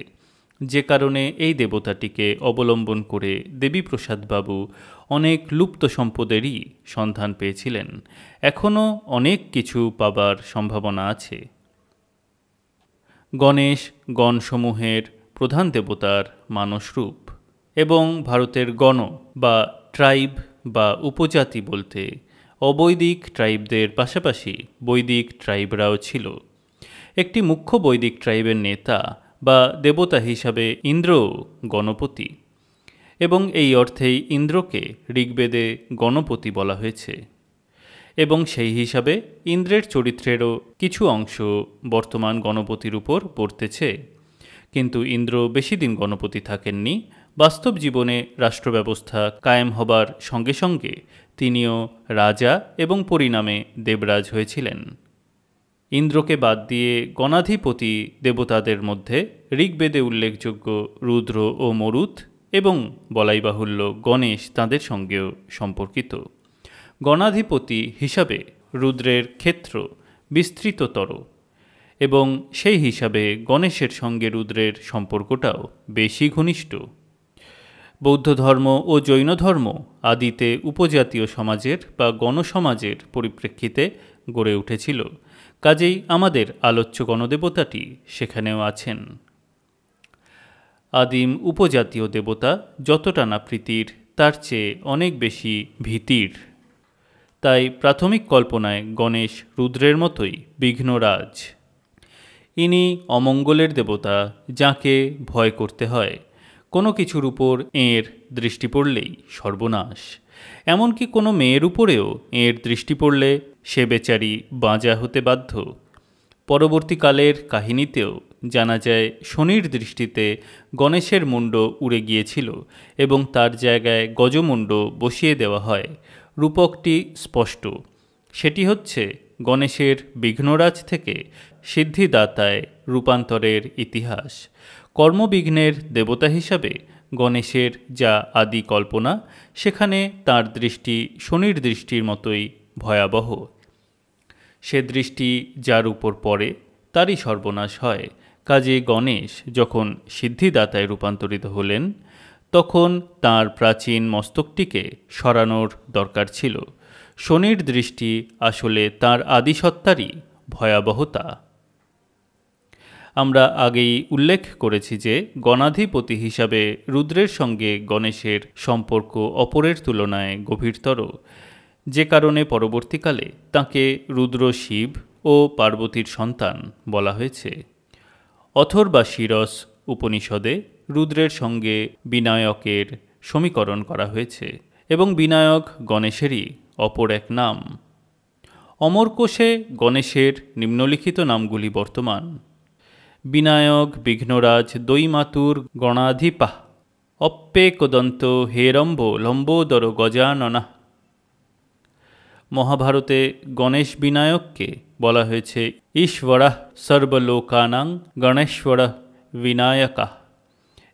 যে কারণে এই দেবতাটিকে অবলম্বন করে দেবীপ্রসাদবাবু অনেক লুপ্ত সম্পদেরই সন্ধান পেয়েছিলেন। এখনও অনেক কিছু পাবার সম্ভাবনা আছে। গণেশ গণসমূহের প্রধান দেবতার মানসরূপ, এবং ভারতের গণ বা ট্রাইব বা উপজাতি বলতে অবৈদিক ট্রাইবদের পাশাপাশি বৈদিক ট্রাইবরাও ছিল। একটি মুখ্য বৈদিক ট্রাইবের নেতা বা দেবতা হিসাবে ইন্দ্র গণপতি, এবং এই অর্থেই ইন্দ্রকে ঋগ্বেদে গণপতি বলা হয়েছে, এবং সেই হিসাবে ইন্দ্রের চরিত্রেরও কিছু অংশ বর্তমান গণপতির উপর পড়তেছে। কিন্তু ইন্দ্র বেশি দিন গণপতি থাকেননি। বাস্তব জীবনে রাষ্ট্র ব্যবস্থা কায়েম হবার সঙ্গে সঙ্গে তিনিও রাজা এবং পরিণামে দেবরাজ হয়েছিলেন। ইন্দ্রকে বাদ দিয়ে গণাধিপতি দেবতাদের মধ্যে ঋগ্বেদে উল্লেখযোগ্য রুদ্র ও মরুত, এবং বলাই বাহুল্য গণেশ তাঁদের সঙ্গেও সম্পর্কিত। গণাধিপতি হিসাবে রুদ্রের ক্ষেত্র বিস্তৃততর, এবং সেই হিসাবে গণেশের সঙ্গে রুদ্রের সম্পর্কটাও বেশি ঘনিষ্ঠ। বৌদ্ধ ধর্ম ও জৈন ধর্ম আদিতে উপজাতীয় সমাজের বা গণসমাজের পরিপ্রেক্ষিতে গড়ে উঠেছিল, কাজেই আমাদের আলোচ্য গণদেবতাটি সেখানেও আছেন। আদিম উপজাতীয় দেবতা যতটা না প্রীতির, তার চেয়ে অনেক বেশি ভীতির। তাই প্রাথমিক কল্পনায় গণেশ রুদ্রের মতোই বিঘ্নরাজ। ইনি অমঙ্গলের দেবতা, যাকে ভয় করতে হয়। কোনো কিছুর উপর এঁর দৃষ্টি পড়লেই সর্বনাশ। এমনকি কোনো মেয়ের উপরেও এঁর দৃষ্টি পড়লে সে বেচারি বাঁজা হতে বাধ্য। পরবর্তীকালের কাহিনীতেও জানা যায় শনির দৃষ্টিতে গণেশের মুণ্ড উড়ে গিয়েছিল এবং তার জায়গায় গজমুণ্ড বসিয়ে দেওয়া হয়। রূপকটি স্পষ্ট, সেটি হচ্ছে গণেশের বিঘ্নরাজ থেকে সিদ্ধিদাতায় রূপান্তরের ইতিহাস। কর্মবিঘ্নের দেবতা হিসাবে গণেশের যা আদি কল্পনা, সেখানে তার দৃষ্টি শনির দৃষ্টির মতোই ভয়াবহ। সে দৃষ্টি যার উপর পড়ে তারই সর্বনাশ হয়। কাজে গণেশ যখন সিদ্ধিদাতায় রূপান্তরিত হলেন, তখন তার প্রাচীন মস্তকটিকে সরানোর দরকার ছিল। শনির দৃষ্টি আসলে তার আদিসত্তারই ভয়াবহতা। আমরা আগেই উল্লেখ করেছি যে গণাধিপতি হিসাবে রুদ্রের সঙ্গে গণেশের সম্পর্ক অপরের তুলনায় গভীরতর, যে কারণে পরবর্তীকালে তাঁকে রুদ্র শিব ও পার্বতীর সন্তান বলা হয়েছে। অথর্বাশিরস উপনিষদে রুদ্রের সঙ্গে বিনায়কের সমীকরণ করা হয়েছে, এবং বিনায়ক গণেশেরই অপর এক নাম। অমরকোষে গণেশের নিম্নলিখিত নামগুলি বর্তমান: বিনায়ক বিঘ্নরাজ দৈমাতুর গণাধিপাহ অপ্পেকদন্ত হেরম্ব লম্বোদর গজাননা। মহাভারতে গণেশ বিনায়ককে বলা হয়েছে ঈশ্বরঃ সর্বলোকানাং গণেশ্বরঃ বিনায়কাঃ,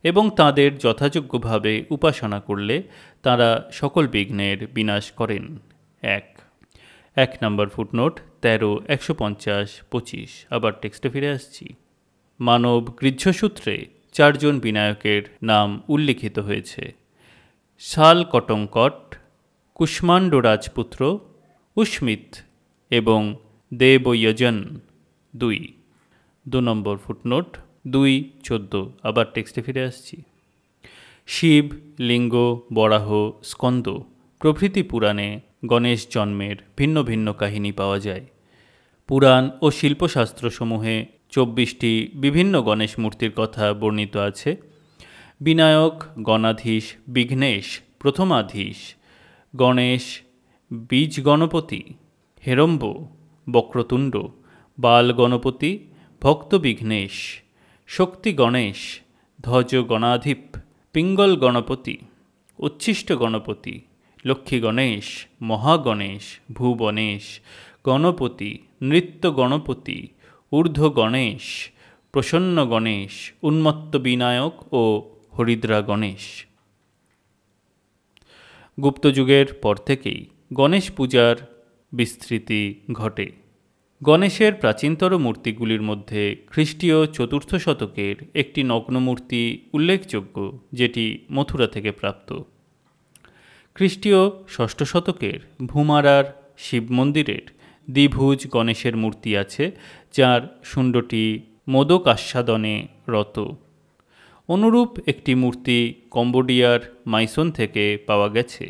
এবং তাঁদের যথাযোগ্যভাবে উপাসনা করলে তাঁরা সকল বিঘ্নের বিনাশ করেন। 1 নম্বর ফুটনোট 13, 150, 25। আবার টেক্সটে ফিরে আসছি। মানব গৃহ্যসূত্রে চারজন বিনায়কের নাম উল্লিখিত হয়েছে: শাল কটঙ্কট, কুষ্মাণ্ড রাজপুত্র, উস্মিত এবং দেবয়জন। 2 নম্বর ফুটনোট 2:14। আবার টেক্সটে ফিরে আসছি। শিব, লিঙ্গ, বরাহ, স্কন্দ প্রভৃতি পুরাণে গণেশ জন্মের ভিন্ন ভিন্ন কাহিনী পাওয়া যায়। পুরাণ ও শিল্পশাস্ত্রসমূহে 24টি বিভিন্ন গণেশ মূর্তির কথা বর্ণিত আছে। বিনায়ক, গণাধীশ, বিঘ্নেশ, প্রথমাধীশ, গণেশ, বীজ গণপতি, হেরম্ব, বক্রতুণ্ড, বাল গণপতি, ভক্ত বিঘ্নেশ, শক্তি গণেশ, ধ্বজ গণাধিপ, পিঙ্গল গণপতি, উচ্ছিষ্ট গণপতি, লক্ষ্মী গণেশ, মহাগণেশ, ভূবনেশ গণপতি, নৃত্য গণপতি, ঊর্ধ্ব গণেশ, প্রসন্ন গণেশ, উন্মত্ত বিনায়ক ও হরিদ্রা গণেশ। গুপ্তযুগের পর থেকেই গণেশ পূজার বিস্তৃতি ঘটে। গণেশের প্রাচীনতর মূর্তিগুলির মধ্যে খ্রিস্টীয় 4র্থ শতকের একটি নগ্ন মূর্তি উল্লেখযোগ্য, যেটি মথুরা থেকে প্রাপ্ত। খ্রিস্টীয় 6ষ্ঠ শতকের ভূমারার শিব মন্দিরের দ্বিভুজ গণেশের মূর্তি আছে, যার শুণ্ডটি মোদক আস্বাদনে রত। অনুরূপ একটি মূর্তি কম্বোডিয়ার মাইসন থেকে পাওয়া গেছে,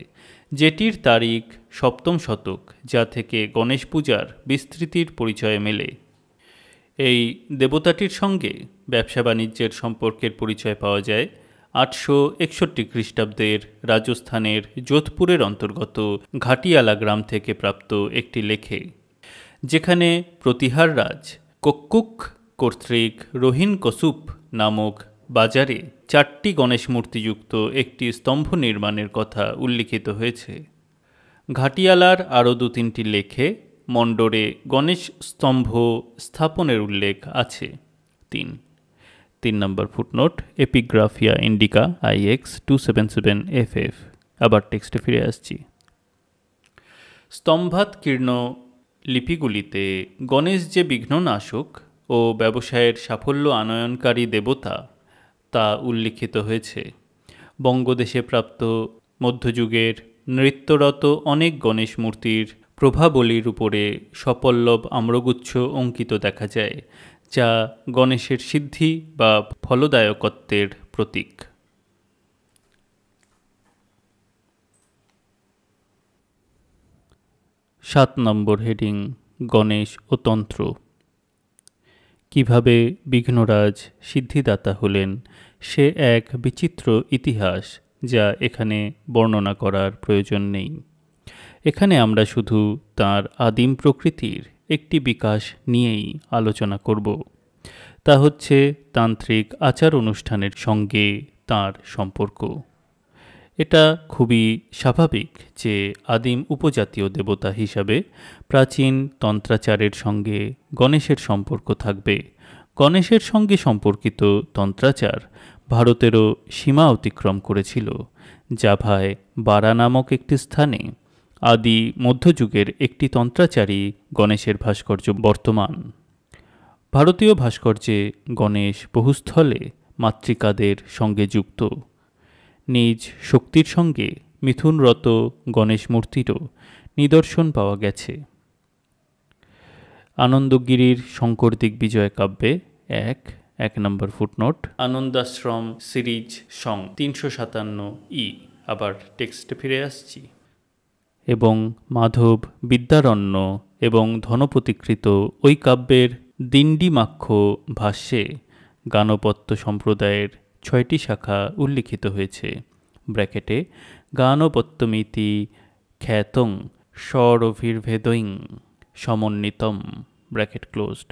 যেটির তারিখ 7ম শতক, যা থেকে গণেশ পূজার বিস্তৃতির পরিচয় মেলে। এই দেবতাটির সঙ্গে ব্যবসা বাণিজ্যের সম্পর্কের পরিচয় পাওয়া যায় 861 খ্রিস্টাব্দের রাজস্থানের যোধপুরের অন্তর্গত ঘাটিয়ালা গ্রাম থেকে প্রাপ্ত একটি লেখে, যেখানে প্রতিহার রাজ কক্কুক কর্তৃক রোহিন কসুপ নামক বাজারে 4টি গণেশ মূর্তিযুক্ত একটি স্তম্ভ নির্মাণের কথা উল্লিখিত হয়েছে। ঘাটিয়ালার আরও 2-3টি লেখে মণ্ডরে গণেশ স্তম্ভ স্থাপনের উল্লেখ আছে। 3 নম্বর ফুটনোট এপিগ্রাফিয়া ইন্ডিকা IX 277 FF। আবার টেক্সটে ফিরে আসছি। স্তম্ভাৎকীর্ণ লিপিগুলিতে গণেশ যে বিঘ্ননাশক ও ব্যবসায়ের সাফল্য আনয়নকারী দেবতা তা উল্লিখিত হয়েছে। বঙ্গদেশে প্রাপ্ত মধ্যযুগের নৃত্যরত অনেক গণেশ মূর্তির প্রভাবলীর উপরে সপল্লব আম্রগুচ্ছ অঙ্কিত দেখা যায়, যা গণেশের সিদ্ধি বা ফলদায়কত্বের প্রতীক। 7 নম্বর হেডিং গণেশ ও তন্ত্র। কিভাবে বিঘ্নরাজ সিদ্ধিদাতা হলেন সে এক বিচিত্র ইতিহাস, যা এখানে বর্ণনা করার প্রয়োজন নেই। এখানে আমরা শুধু তার আদিম প্রকৃতির একটি বিকাশ নিয়েই আলোচনা করব। তা হচ্ছে তান্ত্রিক আচার অনুষ্ঠানের সঙ্গে তার সম্পর্ক। এটা খুবই স্বাভাবিক যে আদিম উপজাতীয় দেবতা হিসাবে প্রাচীন তন্ত্রাচারের সঙ্গে গণেশের সম্পর্ক থাকবে। গণেশের সঙ্গে সম্পর্কিত তন্ত্রাচার ভারতেরও সীমা অতিক্রম করেছিল। জাভায় বারা নামক একটি স্থানে আদি মধ্যযুগের একটি তন্ত্রাচারী গণেশের ভাস্কর্য বর্তমান। ভারতীয় ভাস্কর্যে গণেশ বহুস্থলে মাতৃকাদের সঙ্গে যুক্ত। নিজ শক্তির সঙ্গে মিথুনরত গণেশ মূর্তিরও নিদর্শন পাওয়া গেছে। আনন্দগিরির শঙ্কর দিগ্বিজয় কাব্যে 1 নম্বর ফুটনোট আনন্দাশ্রম সিরিজ সং 357 আবার টেক্সটে ফিরে আসছি। এবং মাধব বিদ্যারণ্য এবং ধনপতিকৃত ওই কাব্যের দিন্ডিমাক্ষ ভাষ্যে গানপত্য সম্প্রদায়ের 6টি শাখা উল্লিখিত হয়েছে। ব্র্যাকেটে গানপত্যমিতি খ্যাতং স্বরভির্ভেদৈং সমন্বিতম ব্র্যাকেট ক্লোজড,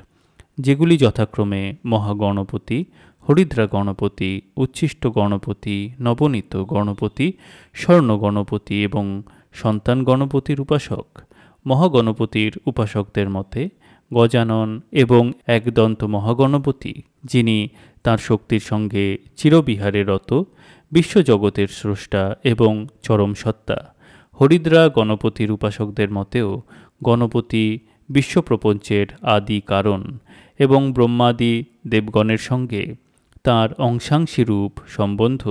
যেগুলি যথাক্রমে মহাগণপতি, হরিদ্রা গণপতি, উচ্ছিষ্ট গণপতি, নবনীত গণপতি, স্বর্ণ গণপতি এবং সন্তান গণপতির উপাসক। মহাগণপতির উপাসকদের মতে গজানন এবং একদন্ত মহাগণপতি, যিনি তাঁর শক্তির সঙ্গে চিরবিহারে রত, বিশ্বজগতের স্রষ্টা এবং চরম সত্তা। হরিদ্রা গণপতির উপাসকদের মতেও গণপতি বিশ্বপ্রপঞ্চের আদি কারণ এবং ব্রহ্মাদি দেবগণের সঙ্গে তাঁর অংশাংশী রূপ সম্বন্ধ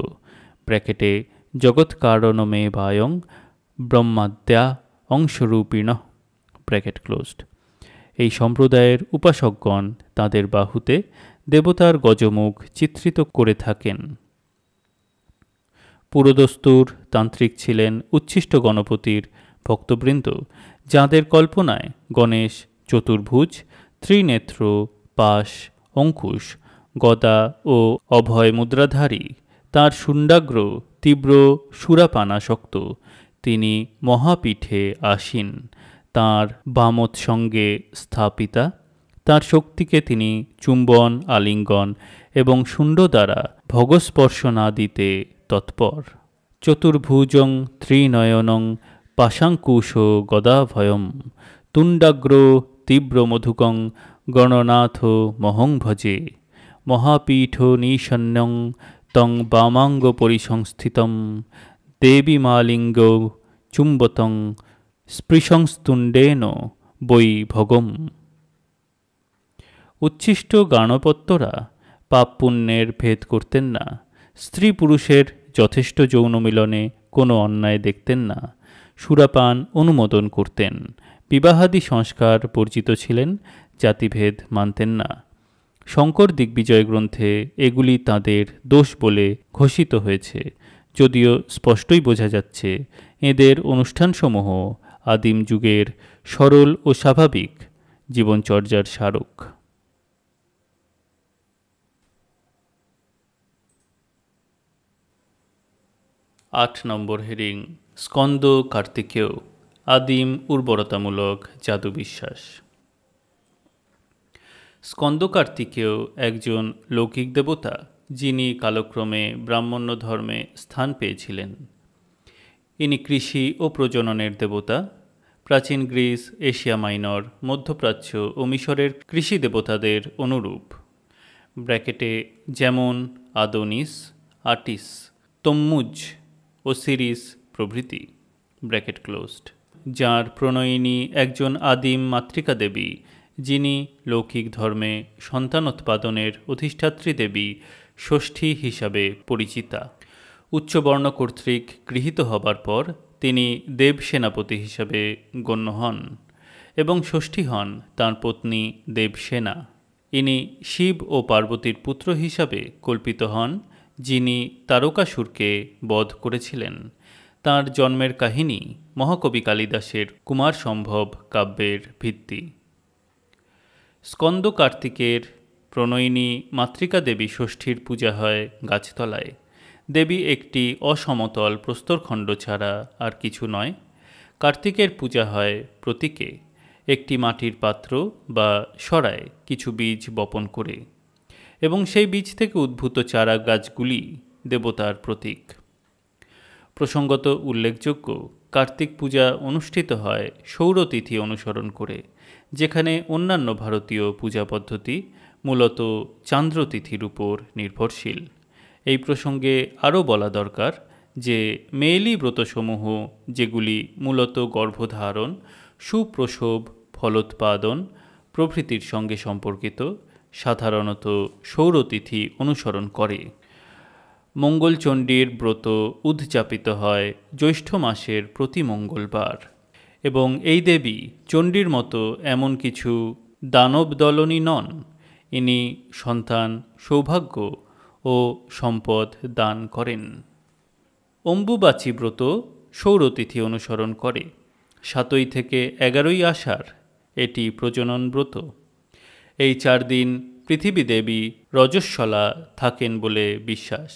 ব্র্যাকেটে জগৎকারণমে বায়ং ব্রহ্মাদ্যা অংশরূপিণ ব্র্যাকেট ক্লোজড। এই সম্প্রদায়ের উপাসকগণ তাঁদের বাহুতে দেবতার গজমুখ চিত্রিত করে থাকেন। পুরোদস্তুর তান্ত্রিক ছিলেন উচ্ছিষ্ট গণপতির ভক্তবৃন্দ, যাঁদের কল্পনায় গণেশ চতুর্ভুজ, ত্রিনেত্র, পাশ, অঙ্কুশ, গদা ও অভয় মুদ্রাধারী, তাঁর শুণ্ডাগ্র তীব্র সুরাপানাসক্ত, তিনি মহাপীঠে আসীন, তাঁর বামোৎসঙ্গে স্থাপিতা, তাঁর শক্তিকে তিনি চুম্বন, আলিঙ্গন এবং শুণ্ড দ্বারা ভগস্পর্শ না দিতে তৎপর। চতুর্ভুজং ত্রিনয়নং পাশাঙ্কুশ গদাভয়ম তুণ্ডাগ্র তীব্র মধুকং গণনাথ মহং ভজে মহাপীঠ নিশন্যং তং বামাঙ্গ পরিসংস্থিতম দেবীমালিঙ্গ চুম্বতং স্পৃশংস্তুণ্ডেন বৈ ভগম। উচ্ছিষ্ট গাণপত্যরা পাপ পুণ্যের ভেদ করতেন না, স্ত্রী পুরুষের যথেষ্ট যৌন মিলনে কোনো অন্যায় দেখতেন না, সুরাপান অনুমোদন করতেন, বিবাহাদি সংস্কার বর্জিত ছিলেন, জাতিভেদ মানতেন না। শঙ্কর দিগ্বিজয় গ্রন্থে এগুলি তাঁদের দোষ বলে ঘোষিত হয়েছে, যদিও স্পষ্টই বোঝা যাচ্ছে এদের অনুষ্ঠানসমূহ আদিম যুগের সরল ও স্বাভাবিক জীবনচর্যার স্মারক। 8 নম্বর হেডিং স্কন্দ কার্তিকেয় আদিম উর্বরতামূলক জাদু বিশ্বাস। স্কন্দ কার্তিকেয় একজন লৌকিক দেবতা, যিনি কালক্রমে ব্রাহ্মণ্য ধর্মে স্থান পেয়েছিলেন। ইনি কৃষি ও প্রজননের দেবতা। প্রাচীন গ্রিস, এশিয়া মাইনর, মধ্যপ্রাচ্য ও মিশরের কৃষি দেবতাদের অনুরূপ। ব্র্যাকেটে যেমন আদোনিস, আটিস, তম্মুজ, ওসিরিস প্রভৃতি ব্র্যাকেট ক্লোজড। যার প্রণয়িনী একজন আদিম মাতৃকা দেবী, যিনি লৌকিক ধর্মে সন্তানোৎপাদনের অধিষ্ঠাত্রী দেবী ষষ্ঠী হিসাবে পরিচিতা। উচ্চবর্ণ কর্তৃক গৃহীত হবার পর তিনি দেব সেনাপতি হিসাবে গণ্য হন এবং ষষ্ঠী হন তাঁর পত্নী দেবসেনা। ইনি শিব ও পার্বতীর পুত্র হিসাবে কল্পিত হন, যিনি তারকাসুরকে বধ করেছিলেন। তাঁর জন্মের কাহিনী মহাকবি কালিদাসের কুমার সম্ভব কাব্যের ভিত্তি। স্কন্দ কার্তিকের প্রণয়িনী মাতৃকা দেবী ষষ্ঠীর পূজা হয় গাছতলায়। দেবী একটি অসমতল প্রস্তরখণ্ড ছাড়া আর কিছু নয়। কার্তিকের পূজা হয় প্রতীকে, একটি মাটির পাত্র বা সরায় কিছু বীজ বপন করে, এবং সেই বীজ থেকে উদ্ভূত চারা গাছগুলি দেবতার প্রতীক। প্রসঙ্গত উল্লেখযোগ্য, কার্তিক পূজা অনুষ্ঠিত হয় সৌরতিথি অনুসরণ করে, যেখানে অন্যান্য ভারতীয় পূজা পদ্ধতি মূলত চান্দ্রতিথির উপর নির্ভরশীল। এই প্রসঙ্গে আরও বলা দরকার যে মেয়েলি ব্রতসমূহ, যেগুলি মূলত গর্ভধারণ, সুপ্রসব, ফলোৎপাদন প্রভৃতির সঙ্গে সম্পর্কিত, সাধারণত সৌরতিথি অনুসরণ করে। মঙ্গলচণ্ডীর ব্রত উদযাপিত হয় জ্যৈষ্ঠ মাসের প্রতি মঙ্গলবার, এবং এই দেবী চণ্ডীর মতো এমন কিছু দানবদলনী নন। ইনি সন্তান, সৌভাগ্য ও সম্পদ দান করেন। অম্বুবাচী ব্রত সৌরতিথি অনুসরণ করে। 7 থেকে 11 আষাঢ় এটি প্রজনন ব্রত। এই 4 দিন পৃথিবী দেবী রজস্বলা থাকেন বলে বিশ্বাস।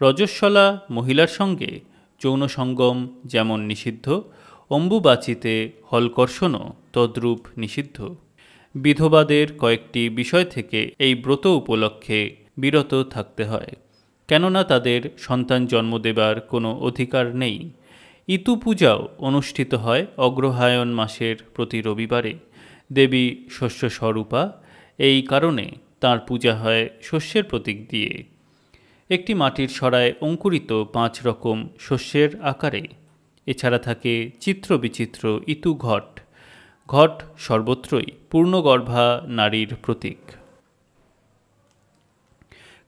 রজস্বলা মহিলার সঙ্গে যৌন সঙ্গম যেমন নিষিদ্ধ, অম্বুবাচীতে হলকর্ষণও তদ্রূপ নিষিদ্ধ। বিধবাদের কয়েকটি বিষয় থেকে এই ব্রত উপলক্ষে বিরত থাকতে হয়, কেননা তাদের সন্তান জন্ম দেবার কোনো অধিকার নেই। ইতু পূজাও অনুষ্ঠিত হয় অগ্রহায়ণ মাসের প্রতি রবিবারে। দেবী শস্য স্বরূপা, এই কারণে তাঁর পূজা হয় শস্যের প্রতীক দিয়ে। একটি মাটির সরায় অঙ্কুরিত 5 রকম শস্যের আকারে। এছাড়া থাকে চিত্র বিচিত্র ইতু ঘট। ঘট সর্বত্রই পূর্ণগর্ভা নারীর প্রতীক।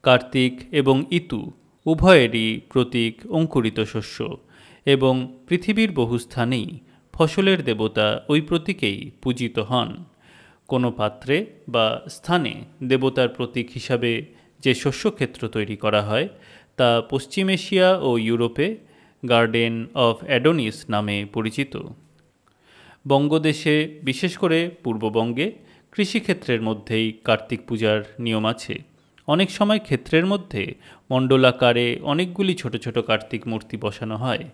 কার্তিক এবং ইতু উভয়েরই প্রতীক অঙ্কুরিত শস্য, এবং পৃথিবীর বহু স্থানেই ফসলের দেবতা ওই প্রতীকেই পূজিত হন। কোনো পাত্রে বা স্থানে দেবতার প্রতীক হিসাবে যে শস্যক্ষেত্র তৈরি করা হয় তা পশ্চিম এশিয়া ও ইউরোপে গার্ডেন অফ অ্যাডোনিস নামে পরিচিত। বঙ্গদেশে, বিশেষ করে পূর্ববঙ্গে, কৃষিক্ষেত্রের মধ্যেই কার্তিক পূজার নিয়ম আছে। অনেক সময় ক্ষেত্রের মধ্যে মণ্ডলাকারে অনেকগুলি ছোট ছোট কার্তিক মূর্তি বসানো হয়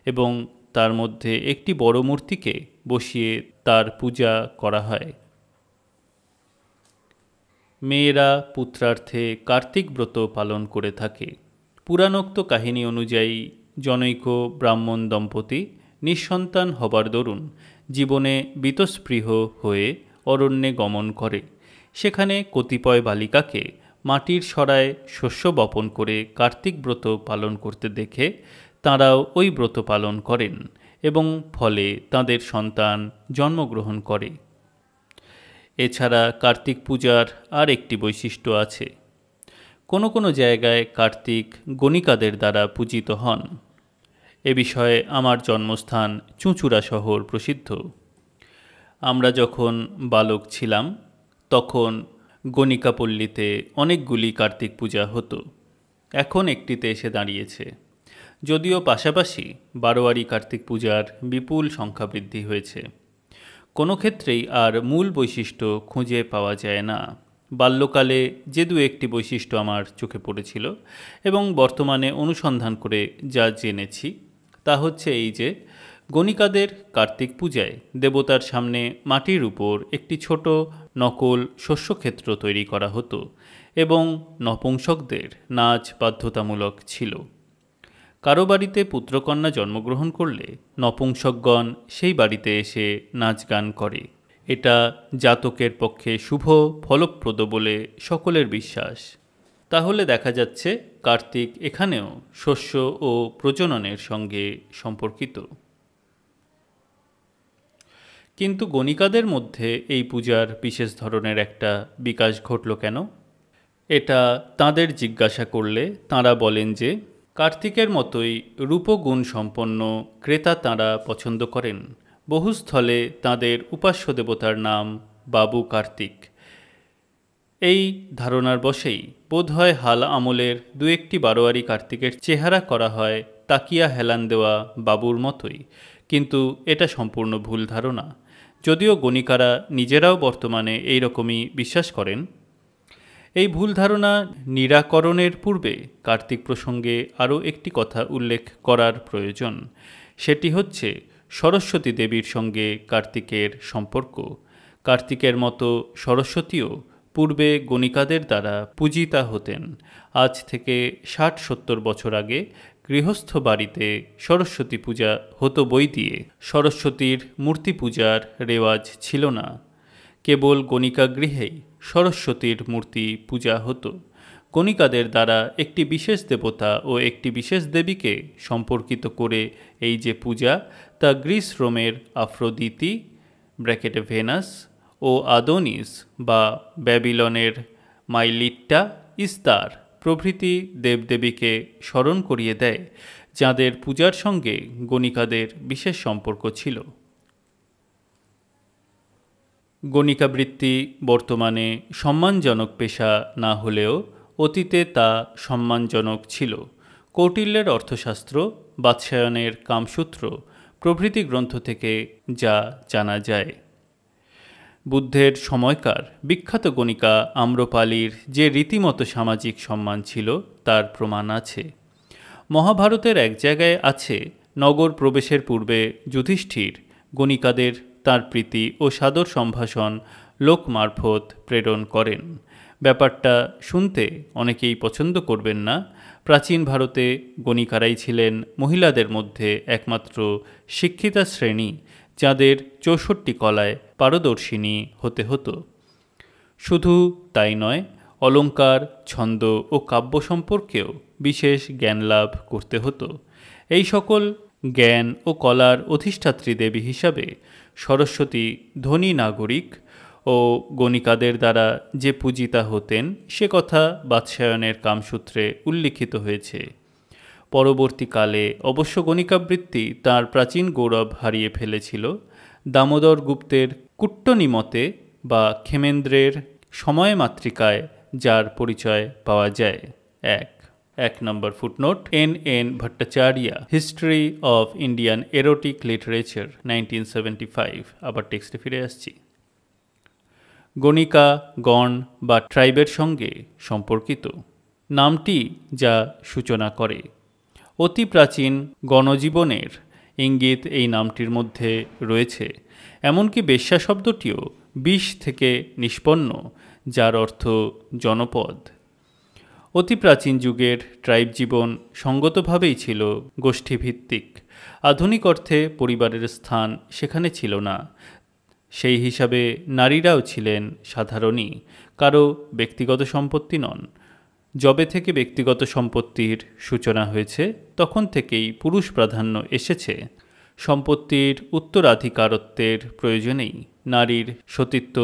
এবং তার মধ্যে একটি বড় মূর্তিকে বসিয়ে তার পূজা করা হয়। মেয়েরা পুত্রার্থে কার্তিক ব্রত পালন করে থাকে। পুরাণোক্ত কাহিনী অনুযায়ী জনৈক ব্রাহ্মণ দম্পতি নিঃসন্তান হবার দরুন জীবনে বীতস্পৃহ হয়ে অরণ্যে গমন করে। সেখানে কতিপয় বালিকাকে মাটির সরায় শস্য বপন করে কার্তিক ব্রত পালন করতে দেখে তাঁরাও ওই ব্রত পালন করেন এবং ফলে তাঁদের সন্তান জন্মগ্রহণ করে। এছাড়া কার্তিক পূজার আর একটি বৈশিষ্ট্য আছে। কোনো কোনো জায়গায় কার্তিক গণিকাদের দ্বারা পূজিত হন। এ বিষয়ে আমার জন্মস্থান চুঁচুড়া শহর প্রসিদ্ধ। আমরা যখন বালক ছিলাম তখন গণিকাপল্লীতে অনেকগুলি কার্তিক পূজা হতো। এখন একটিতে এসে দাঁড়িয়েছে। যদিও পাশাপাশি বারোয়ারি কার্তিক পূজার বিপুল সংখ্যা বৃদ্ধি হয়েছে। কোনো ক্ষেত্রেই আর মূল বৈশিষ্ট্য খুঁজে পাওয়া যায় না। বাল্যকালে যে দু একটি বৈশিষ্ট্য আমার চোখে পড়েছিল এবং বর্তমানে অনুসন্ধান করে যা জেনেছি তা হচ্ছে এই যে, গণিকাদের কার্তিক পূজায় দেবতার সামনে মাটির উপর একটি ছোট নকল শস্যক্ষেত্র তৈরি করা হতো এবং নপুংসকদের নাচ বাধ্যতামূলক ছিল। কারো বাড়িতে পুত্রকন্যা জন্মগ্রহণ করলে নপুংসকগণ সেই বাড়িতে এসে নাচ গান করে। এটা জাতকের পক্ষে শুভ ফলপ্রদ বলে সকলের বিশ্বাস। তাহলে দেখা যাচ্ছে কার্তিক এখানেও শস্য ও প্রজননের সঙ্গে সম্পর্কিত। কিন্তু গণিকাদের মধ্যে এই পূজার বিশেষ ধরনের একটা বিকাশ ঘটল কেন? এটা তাঁদের জিজ্ঞাসা করলে তাঁরা বলেন যে, কার্তিকের মতোই রূপগুণ সম্পন্ন ক্রেতা তাঁরা পছন্দ করেন। বহুস্থলে তাঁদের উপাস্য দেবতার নাম বাবু কার্তিক। এই ধারণার বশেই বোধহয় হাল আমলের দু একটি বারোয়ারি কার্তিকের চেহারা করা হয় তাকিয়া হেলান দেওয়া বাবুর মতোই, কিন্তু এটা সম্পূর্ণ ভুল ধারণা। যদিও গণিকারা নিজেরাও বর্তমানে এই রকমই বিশ্বাস করেন। এই ভুল ধারণা নিরাকরণের পূর্বে কার্তিক প্রসঙ্গে আরও একটি কথা উল্লেখ করার প্রয়োজন। সেটি হচ্ছে সরস্বতী দেবীর সঙ্গে কার্তিকের সম্পর্ক। কার্তিকের মতো সরস্বতীও পূর্বে গণিকাদের দ্বারা পূজিতা হতেন। আজ থেকে ৬০-৭০ বছর আগে গৃহস্থ বাড়িতে সরস্বতী পূজা হতো বই দিয়ে। সরস্বতীর মূর্তি পূজার রেওয়াজ ছিল না। কেবল গণিকা গৃহেই সরস্বতীর মূর্তি পূজা হতো। গণিকাদের দ্বারা একটি বিশেষ দেবতা ও একটি বিশেষ দেবীকে সম্পর্কিত করে এই যে পূজা, তা গ্রিস রোমের আফ্রোদিতি (ভেনাস) ও আদোনিস বা ব্যাবিলনের মাইলিট্টা, ইস্তার প্রভৃতি দেবদেবীকে স্মরণ করিয়ে দেয়, যাঁদের পূজার সঙ্গে গণিকাদের বিশেষ সম্পর্ক ছিল। গণিকাবৃত্তি বর্তমানে সম্মানজনক পেশা না হলেও অতীতে তা সম্মানজনক ছিল। কৌটিল্যের অর্থশাস্ত্র, বাৎসায়নের কামসূত্র প্রভৃতি গ্রন্থ থেকে যা জানা যায়। বুদ্ধের সময়কার বিখ্যাত গণিকা আম্রপালির যে রীতিমতো সামাজিক সম্মান ছিল তার প্রমাণ আছে। মহাভারতের এক জায়গায় আছে, নগর প্রবেশের পূর্বে যুধিষ্ঠির গণিকাদের তাঁর প্রীতি ও সাদর সম্ভাষণ লোক মারফত প্রেরণ করেন। ব্যাপারটা শুনতে অনেকেই পছন্দ করবেন না। প্রাচীন ভারতে গণিকারাই ছিলেন মহিলাদের মধ্যে একমাত্র শিক্ষিতা শ্রেণী, যাদের ৬৪ কলায় পারদর্শিনী হতে হতো। শুধু তাই নয়, অলঙ্কার, ছন্দ ও কাব্য সম্পর্কেও বিশেষ জ্ঞান লাভ করতে হতো। এই সকল জ্ঞান ও কলার অধিষ্ঠাত্রী দেবী হিসাবে সরস্বতী ধনী নাগরিক ও গণিকাদের দ্বারা যে পূজিতা হতেন সে কথা বাৎসায়নের কামসূত্রে উল্লিখিত হয়েছে। পরবর্তীকালে অবশ্য গণিকাবৃত্তি তার প্রাচীন গৌরব হারিয়ে ফেলেছিল। দামোদর গুপ্তের কুট্টনিমতে বা ক্ষেমেন্দ্রের সময়মাতৃকায় যার পরিচয় পাওয়া যায়। এক নম্বর footnote, N. Bhattacharya, history of Indian erotic literature 1975। আবার টেক্সটে ফিরে আসছি। গণিকা গণ বা ট্রাইবের সঙ্গে সম্পর্কিত নামটি যা সূচনা করে। অতি প্রাচীন গণজীবনের ইঙ্গিত এই নামটির মধ্যে রয়েছে। এমনকি বেশ্যা শব্দটিও বিষ থেকে নিষ্পন্ন, যার অর্থ জনপদ। অতি প্রাচীন যুগের ট্রাইব জীবন সঙ্গতভাবেই ছিল গোষ্ঠীভিত্তিক। আধুনিক অর্থে পরিবারের স্থান সেখানে ছিল না। সেই হিসাবে নারীরাও ছিলেন সাধারণই, কারো ব্যক্তিগত সম্পত্তি নন। যবে থেকে ব্যক্তিগত সম্পত্তির সূচনা হয়েছে তখন থেকেই পুরুষ প্রাধান্য এসেছে। সম্পত্তির উত্তরাধিকারত্বের প্রয়োজনেই নারীর সতীত্ব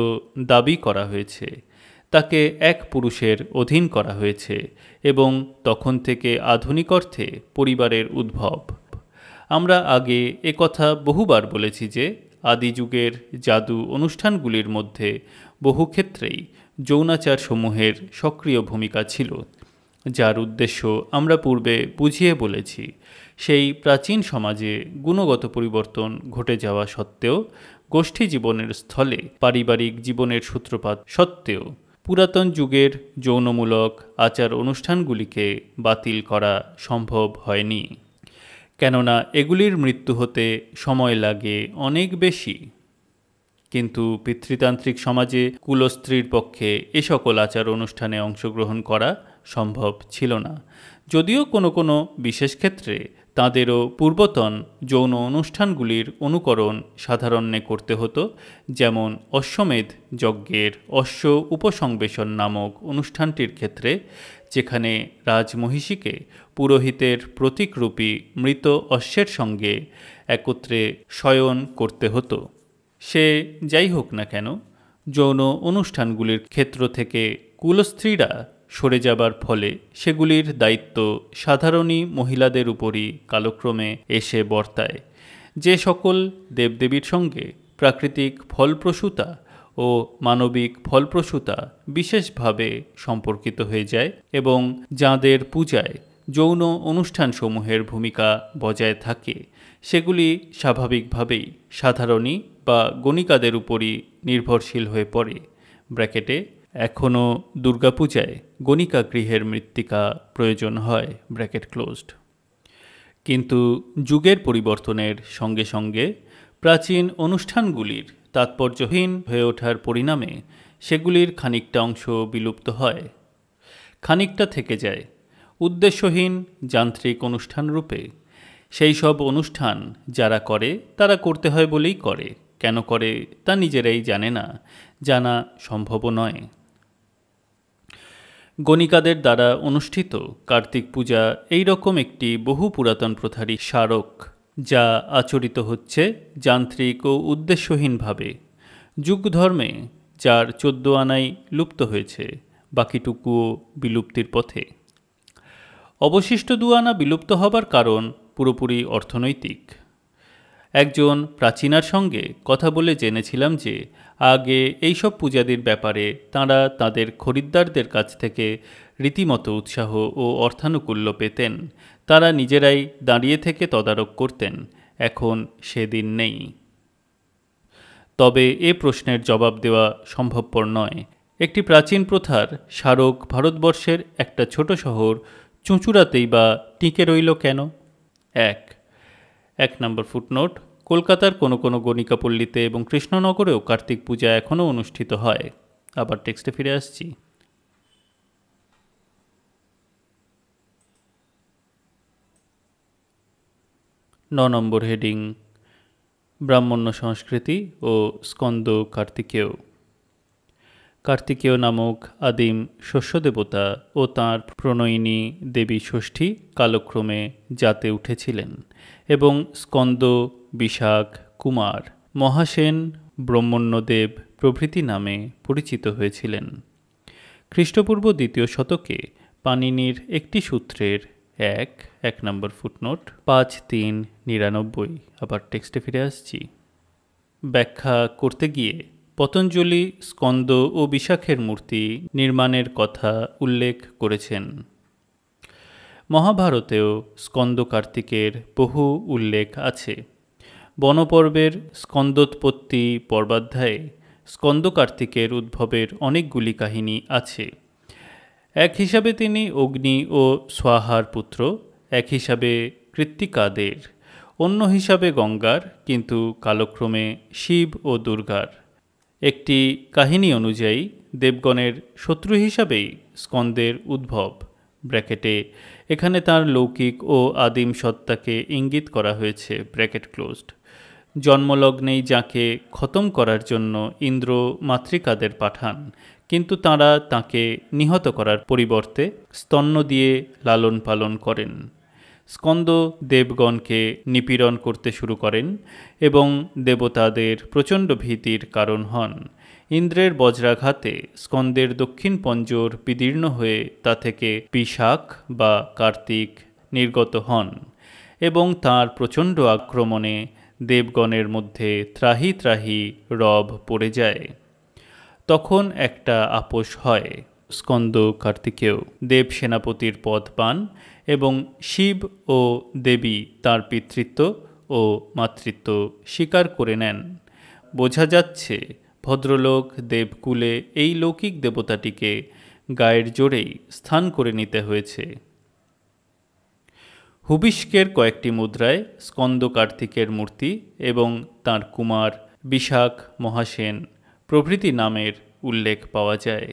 দাবি করা হয়েছে, তাকে এক পুরুষের অধীন করা হয়েছে এবং তখন থেকে আধুনিক অর্থে পরিবারের উদ্ভব। আমরা আগে কথা বহুবার বলেছি যে আদি যুগের জাদু অনুষ্ঠানগুলির মধ্যে বহু ক্ষেত্রেই যৌনাচার সমূহের সক্রিয় ভূমিকা ছিল, যার উদ্দেশ্য আমরা পূর্বে বুঝিয়ে বলেছি। সেই প্রাচীন সমাজে গুণগত পরিবর্তন ঘটে যাওয়া সত্ত্বেও, গোষ্ঠী জীবনের স্থলে পারিবারিক জীবনের সূত্রপাত সত্ত্বেও পুরাতন যুগের যৌনমূলক আচার অনুষ্ঠানগুলিকে বাতিল করা সম্ভব হয়নি, কেননা এগুলির মৃত্যু হতে সময় লাগে অনেক বেশি। কিন্তু পিতৃতান্ত্রিক সমাজে কুলস্ত্রীর পক্ষে এ সকল আচার অনুষ্ঠানে অংশগ্রহণ করা সম্ভব ছিল না, যদিও কোনো কোনো বিশেষ ক্ষেত্রে তাঁদেরও পূর্বতন যৌন অনুষ্ঠানগুলির অনুকরণ সাধারণ্যে করতে হতো, যেমন অশ্বমেধ যজ্ঞের অশ্ব উপসংবেশন নামক অনুষ্ঠানটির ক্ষেত্রে, যেখানে রাজমহিষীকে পুরোহিতের প্রতীকরূপী মৃত অশ্বের সঙ্গে একত্রে শয়ন করতে হতো। সে যাই হোক না কেন, যৌন অনুষ্ঠানগুলির ক্ষেত্র থেকে কুলস্ত্রীরা সরে যাবার ফলে সেগুলির দায়িত্ব সাধারণী মহিলাদের উপরই কালক্রমে এসে বর্তায়। যে সকল দেবদেবীর সঙ্গে প্রাকৃতিক ফলপ্রসূতা ও মানবিক ফলপ্রসূতা বিশেষভাবে সম্পর্কিত হয়ে যায় এবং যাঁদের পূজায় যৌন অনুষ্ঠানসমূহের ভূমিকা বজায় থাকে, সেগুলি স্বাভাবিকভাবেই সাধারণী বা গণিকাদের উপরই নির্ভরশীল হয়ে পড়ে। ব্র্যাকেটে এখনও দুর্গাপূজায় গণিকা গৃহের মৃত্তিকা প্রয়োজন হয়, ব্র্যাকেট ক্লোজড। কিন্তু যুগের পরিবর্তনের সঙ্গে সঙ্গে প্রাচীন অনুষ্ঠানগুলির তাৎপর্যহীন হয়ে ওঠার পরিণামে সেগুলির খানিকটা অংশ বিলুপ্ত হয়, খানিকটা থেকে যায় উদ্দেশ্যহীন যান্ত্রিক অনুষ্ঠান রূপে। সেই সব অনুষ্ঠান যারা করে তারা করতে হয় বলেই করে, কেন করে তা নিজেরাই জানে না, জানা সম্ভবও নয়। গণিকাদের দ্বারা অনুষ্ঠিত কার্তিক পূজা এই রকম একটি বহু পুরাতন প্রথারই স্মারক, যা আচরিত হচ্ছে যান্ত্রিক ও উদ্দেশ্যহীনভাবে। যুগধর্মে যার 14 আনাই লুপ্ত হয়েছে, বাকিটুকুও বিলুপ্তির পথে। অবশিষ্ট 2 আনা বিলুপ্ত হবার কারণ পুরোপুরি অর্থনৈতিক। একজন প্রাচীনার সঙ্গে কথা বলে জেনেছিলাম যে আগে এইসব পূজাদির ব্যাপারে তাঁরা তাঁদের খরিদ্দারদের কাছ থেকে রীতিমতো উৎসাহ ও অর্থানুকূল্য পেতেন। তারা নিজেরাই দাঁড়িয়ে থেকে তদারক করতেন। এখন সেদিন নেই। তবে এ প্রশ্নের জবাব দেওয়া সম্ভবপর নয়। একটি প্রাচীন প্রথার স্মারক ভারতবর্ষের একটা ছোট শহর চুঁচুড়াতেই বা টিকে রইল কেন? এক নম্বর ফুটনোট, কলকাতার কোনো কোনো গণিকাপল্লীতে এবং কৃষ্ণনগরেও কার্তিক পূজা এখনও অনুষ্ঠিত হয়। আবার টেক্সটে ফিরে আসছি। 9 নম্বর হেডিং, ব্রাহ্মণ্য সংস্কৃতি ও স্কন্দ কার্তিকেয়। কার্তিকেয় নামক আদিম শস্য দেবতা ও তাঁর প্রণয়িনী দেবী ষষ্ঠী কালক্রমে জাতে উঠেছিলেন এবং স্কন্দ, বিশাখ, কুমার, মহাসেন, ব্রহ্মণ্যদেব প্রভৃতি নামে পরিচিত হয়েছিলেন। খ্রিস্টপূর্ব 2য় শতকে পাণিনির একটি সূত্রের 1 নম্বর ফুটনোট 5399, আবার টেক্সটে ফিরে আসছি, ব্যাখ্যা করতে গিয়ে পতঞ্জলি স্কন্দ ও বিশাখের মূর্তি নির্মাণের কথা উল্লেখ করেছেন। মহাভারতেও স্কন্দ কার্তিকের বহু উল্লেখ আছে। বনপর্বের স্কন্দোৎপত্তি পর্বাধ্যায়ে স্কন্দ কার্তিকের উদ্ভবের অনেকগুলি কাহিনী আছে। এক হিসাবে তিনি অগ্নি ও স্বাহার পুত্র, এক হিসাবে কৃত্তিকাদের, অন্য হিসাবে গঙ্গার, কিন্তু কালক্রমে শিব ও দুর্গার। একটি কাহিনী অনুযায়ী দেবগণের শত্রু হিসাবেই স্কন্দের উদ্ভব, ব্র্যাকেটে এখানে তার লৌকিক ও আদিম সত্তাকে ইঙ্গিত করা হয়েছে, ব্র্যাকেট ক্লোজড। জন্মলগ্নেই যাকে খতম করার জন্য ইন্দ্র মাতৃকাদের পাঠান, কিন্তু তাঁরা তাকে নিহত করার পরিবর্তে স্তন্য দিয়ে লালন পালন করেন। স্কন্দ দেবগণকে নিপীড়ন করতে শুরু করেন এবং দেবতাদের প্রচণ্ড ভীতির কারণ হন। ইন্দ্রের বজ্রাঘাতে স্কন্দের দক্ষিণ পঞ্জর বিদীর্ণ হয়ে তা থেকে বিশাখ বা কার্তিক নির্গত হন এবং তাঁর প্রচণ্ড আক্রমণে দেবগণের মধ্যে ত্রাহি ত্রাহি রব পড়ে যায়। তখন একটা আপোষ হয়। স্কন্দ কার্তিকেয় দেব সেনাপতির পদ পান এবং শিব ও দেবী তার পিতৃত্ব ও মাতৃত্ব স্বীকার করে নেন। বোঝা যাচ্ছে ভদ্রলোক দেবকুলে এই লৌকিক দেবতাটিকে গায়ের জোরেই স্থান করে নিতে হয়েছে। হুবিষ্কের কয়েকটি মুদ্রায় স্কন্দ কার্তিকের মূর্তি এবং তাঁর কুমার বিশাখ মহাসেন প্রভৃতি নামের উল্লেখ পাওয়া যায়।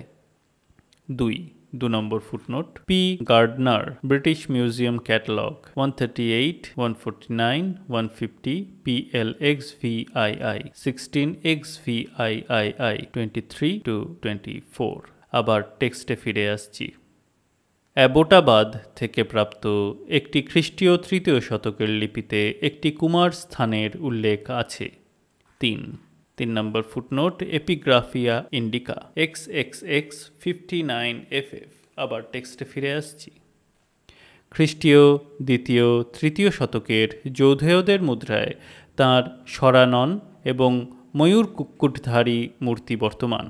2 নম্বর footnote P Gardner, British Museum catalogue 138, 149, 150, PLXVII 16XVIII 23-24। আবার টেক্সটে ফিরে আসছি। অ্যাবোটাবাদ থেকে প্রাপ্ত একটি খ্রিস্টীয় 3য় শতকের লিপিতে একটি কুমার স্থানের উল্লেখ আছে। 3 নম্বর ফুটনোট এপিগ্রাফিয়া ইন্ডিকা XXX 59FF। আবার টেক্সটে ফিরে আসছি। খ্রিস্টীয় 2য় 3য় শতকের যৌধেয়দের মুদ্রায় তাঁর সরানন এবং ময়ূর কুক্কুটধারী মূর্তি বর্তমান।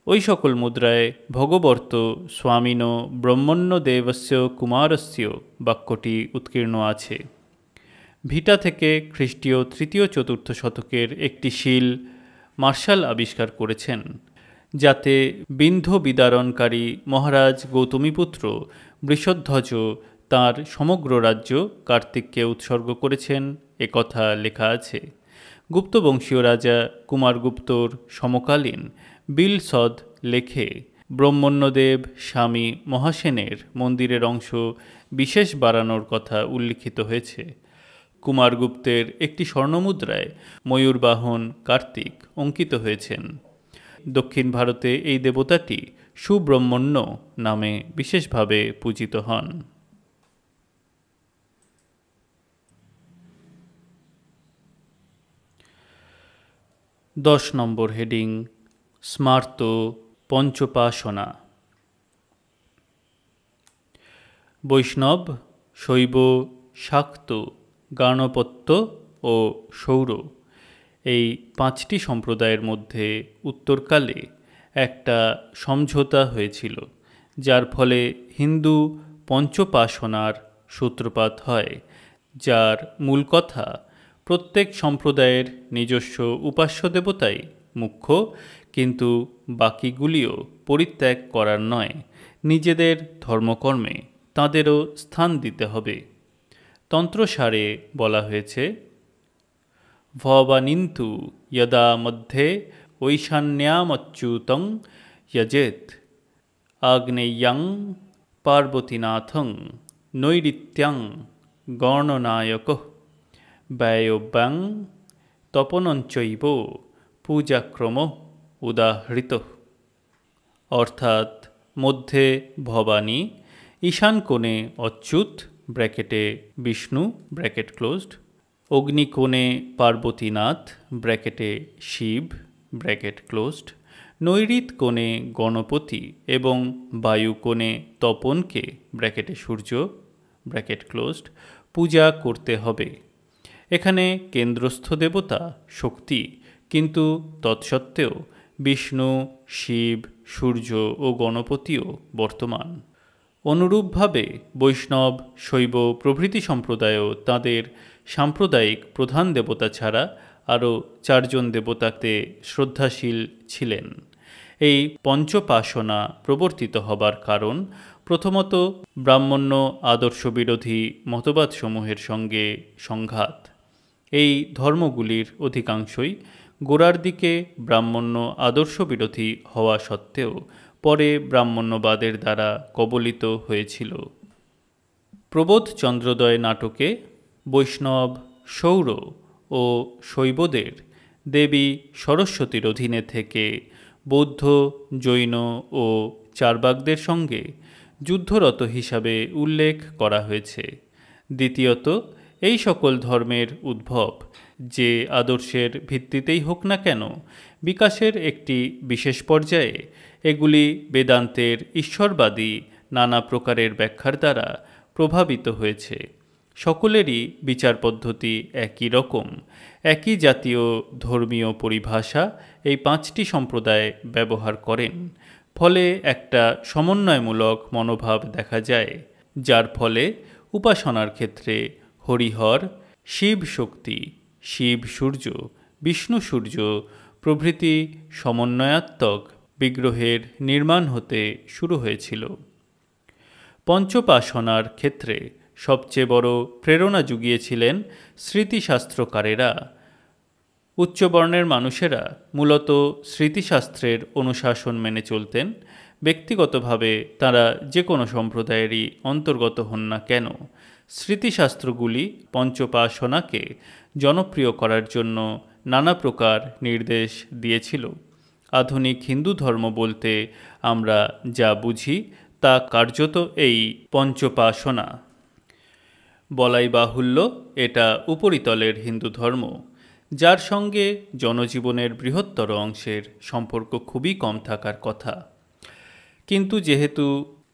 ওই সকল মুদ্রায় ভগবর্ত স্বামিন ব্রহ্মণ্য দেবস্য কুমারস্য বাক্যটি উৎকীর্ণ আছে। ভিটা থেকে খ্রিস্টীয় 3য়-4র্থ শতকের একটি শিল মার্শাল আবিষ্কার করেছেন, যাতে বিন্ধ্য বিদারণকারী মহারাজ গৌতমীপুত্র বৃষধ্বজ তাঁর সমগ্র রাজ্য কার্তিককে উৎসর্গ করেছেন একথা লেখা আছে। গুপ্তবংশীয় রাজা কুমারগুপ্তর সমকালীন বিলসদ লেখে ব্রহ্মণ্যদেব স্বামী মহাসেনের মন্দিরের অংশ বিশেষ বাড়ানোর কথা উল্লিখিত হয়েছে। কুমারগুপ্তের একটি স্বর্ণমুদ্রায় ময়ূরবাহন কার্তিক অঙ্কিত হয়েছেন। দক্ষিণ ভারতে এই দেবতাটি সুব্রহ্মণ্য নামে বিশেষভাবে পূজিত হন। 10 নম্বর হেডিং স্মার্ত পঞ্চপাসনা। বৈষ্ণব, শৈব, শাক্ত, গাণপত্য ও সৌর এই 5টি সম্প্রদায়ের মধ্যে উত্তরকালে একটা সমঝোতা হয়েছিল, যার ফলে হিন্দু পঞ্চপাসনার সূত্রপাত হয়, যার মূল কথা প্রত্যেক সম্প্রদায়ের নিজস্ব উপাস্য দেবতাই মুখ্য, কিন্তু বাকিগুলিও পরিত্যাগ করার নয়, নিজেদের ধর্মকর্মে তাঁদেরও স্থান দিতে হবে। তন্ত্রসারে বলা হয়েছে, ভবানিন্তু যদা মধ্যে ঐশান্যামচ্যুতং যজেত আগ্নেয়্যাং পার্বতীনাথং নৈরিত্যং গণনায়কঃ ব্যয়োব্যাং তপনঞ্চৈব পূজাক্রম উদাহৃত। অর্থাৎ মধ্যে ভবানী, ঈশান কোণে অচ্যুত ব্র্যাকেটে বিষ্ণু ব্র্যাকেট ক্লোজড, অগ্নিকোণে পার্বতীনাথ ব্র্যাকেটে শিব ব্র্যাকেট ক্লোজড, নৈঋত কোণে গণপতি এবং বায়ু কোণে তপনকে ব্র্যাকেটে সূর্য ব্র্যাকেট ক্লোজড পূজা করতে হবে। এখানে কেন্দ্রস্থ দেবতা শক্তি, কিন্তু তৎসত্ত্বেও বিষ্ণু, শিব, সূর্য ও গণপতিও বর্তমান। অনুরূপভাবে বৈষ্ণব, শৈব প্রভৃতি সম্প্রদায়ও তাঁদের সাম্প্রদায়িক প্রধান দেবতা ছাড়া আরও 4 জন দেবতাতে শ্রদ্ধাশীল ছিলেন। এই পঞ্চপাসনা প্রবর্তিত হবার কারণ প্রথমত ব্রাহ্মণ্য আদর্শ বিরোধী মতবাদসমূহের সঙ্গে সংঘাত। এই ধর্মগুলির অধিকাংশই গোড়ার দিকে ব্রাহ্মণ্য আদর্শ বিরোধী হওয়া সত্ত্বেও পরে ব্রাহ্মণ্যবাদের দ্বারা কবলিত হয়েছিল। প্রবোধ চন্দ্রোদয় নাটকে বৈষ্ণব, সৌর ও শৈবদের দেবী সরস্বতীর অধীনে থেকে বৌদ্ধ, জৈন ও চার্বাকদের সঙ্গে যুদ্ধরত হিসাবে উল্লেখ করা হয়েছে। দ্বিতীয়ত, এই সকল ধর্মের উদ্ভব যে আদর্শের ভিত্তিতেই হোক না কেন, বিকাশের একটি বিশেষ পর্যায়ে এগুলি বেদান্তের ঈশ্বরবাদী নানা প্রকারের ব্যাখ্যার দ্বারা প্রভাবিত হয়েছে। সকলেরই বিচার পদ্ধতি একই রকম, একই জাতীয় ধর্মীয় পরিভাষা এই 5টি সম্প্রদায় ব্যবহার করেন। ফলে একটা সমন্বয়মূলক মনোভাব দেখা যায়, যার ফলে উপাসনার ক্ষেত্রে হরিহর, শিব শক্তি, শিব সূর্য, বিষ্ণু সূর্য প্রভৃতি সমন্বয়াত্মক বিগ্রহের নির্মাণ হতে শুরু হয়েছিল। পঞ্চপাসনার ক্ষেত্রে সবচেয়ে বড় প্রেরণা জুগিয়েছিলেন স্মৃতিশাস্ত্রকারেরা। উচ্চবর্ণের মানুষেরা মূলত স্মৃতিশাস্ত্রের অনুশাসন মেনে চলতেন। ব্যক্তিগতভাবে তারা যে কোনো সম্প্রদায়েরই অন্তর্গত হন না কেন, স্মৃতিশাস্ত্রগুলি পঞ্চপাসনাকে জনপ্রিয় করার জন্য নানা প্রকার নির্দেশ দিয়েছিল। আধুনিক হিন্দু ধর্ম বলতে আমরা যা বুঝি তা কার্যত এই পঞ্চপাসনা। বলাই বাহুল্য এটা উপরিতলের হিন্দু ধর্ম, যার সঙ্গে জনজীবনের বৃহত্তর অংশের সম্পর্ক খুবই কম থাকার কথা। কিন্তু যেহেতু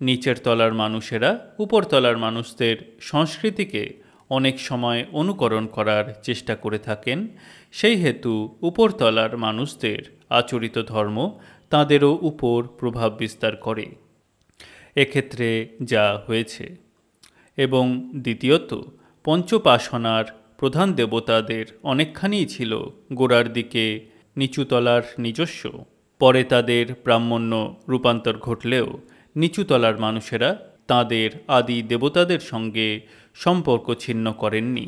নিচের তলার মানুষেরা উপরতলার মানুষদের সংস্কৃতিকে অনেক সময় অনুকরণ করার চেষ্টা করে থাকেন, সেই হেতু উপরতলার মানুষদের আচরিত ধর্ম তাঁদেরও উপর প্রভাব বিস্তার করে। এক্ষেত্রে যা হয়েছে। এবং দ্বিতীয়ত, পঞ্চপাসনার প্রধান দেবতাদের অনেকখানিই ছিল গোড়ার দিকে নিচুতলার নিজস্ব। পরে তাদের ব্রাহ্মণ্য রূপান্তর ঘটলেও নিচুতলার মানুষেরা তাঁদের আদি দেবতাদের সঙ্গে সম্পর্ক ছিন্ন করেননি।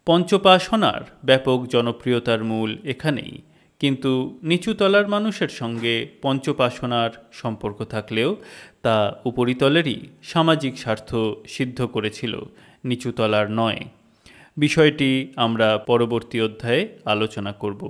পঞ্চপাসনার ব্যাপক জনপ্রিয়তার মূল এখানেই। কিন্তু নিচুতলার মানুষের সঙ্গে পঞ্চপাসনার সম্পর্ক থাকলেও তা উপরিতলেরই সামাজিক স্বার্থ সিদ্ধ করেছিল, নিচুতলার নয়। বিষয়টি আমরা পরবর্তী অধ্যায়ে আলোচনা করব।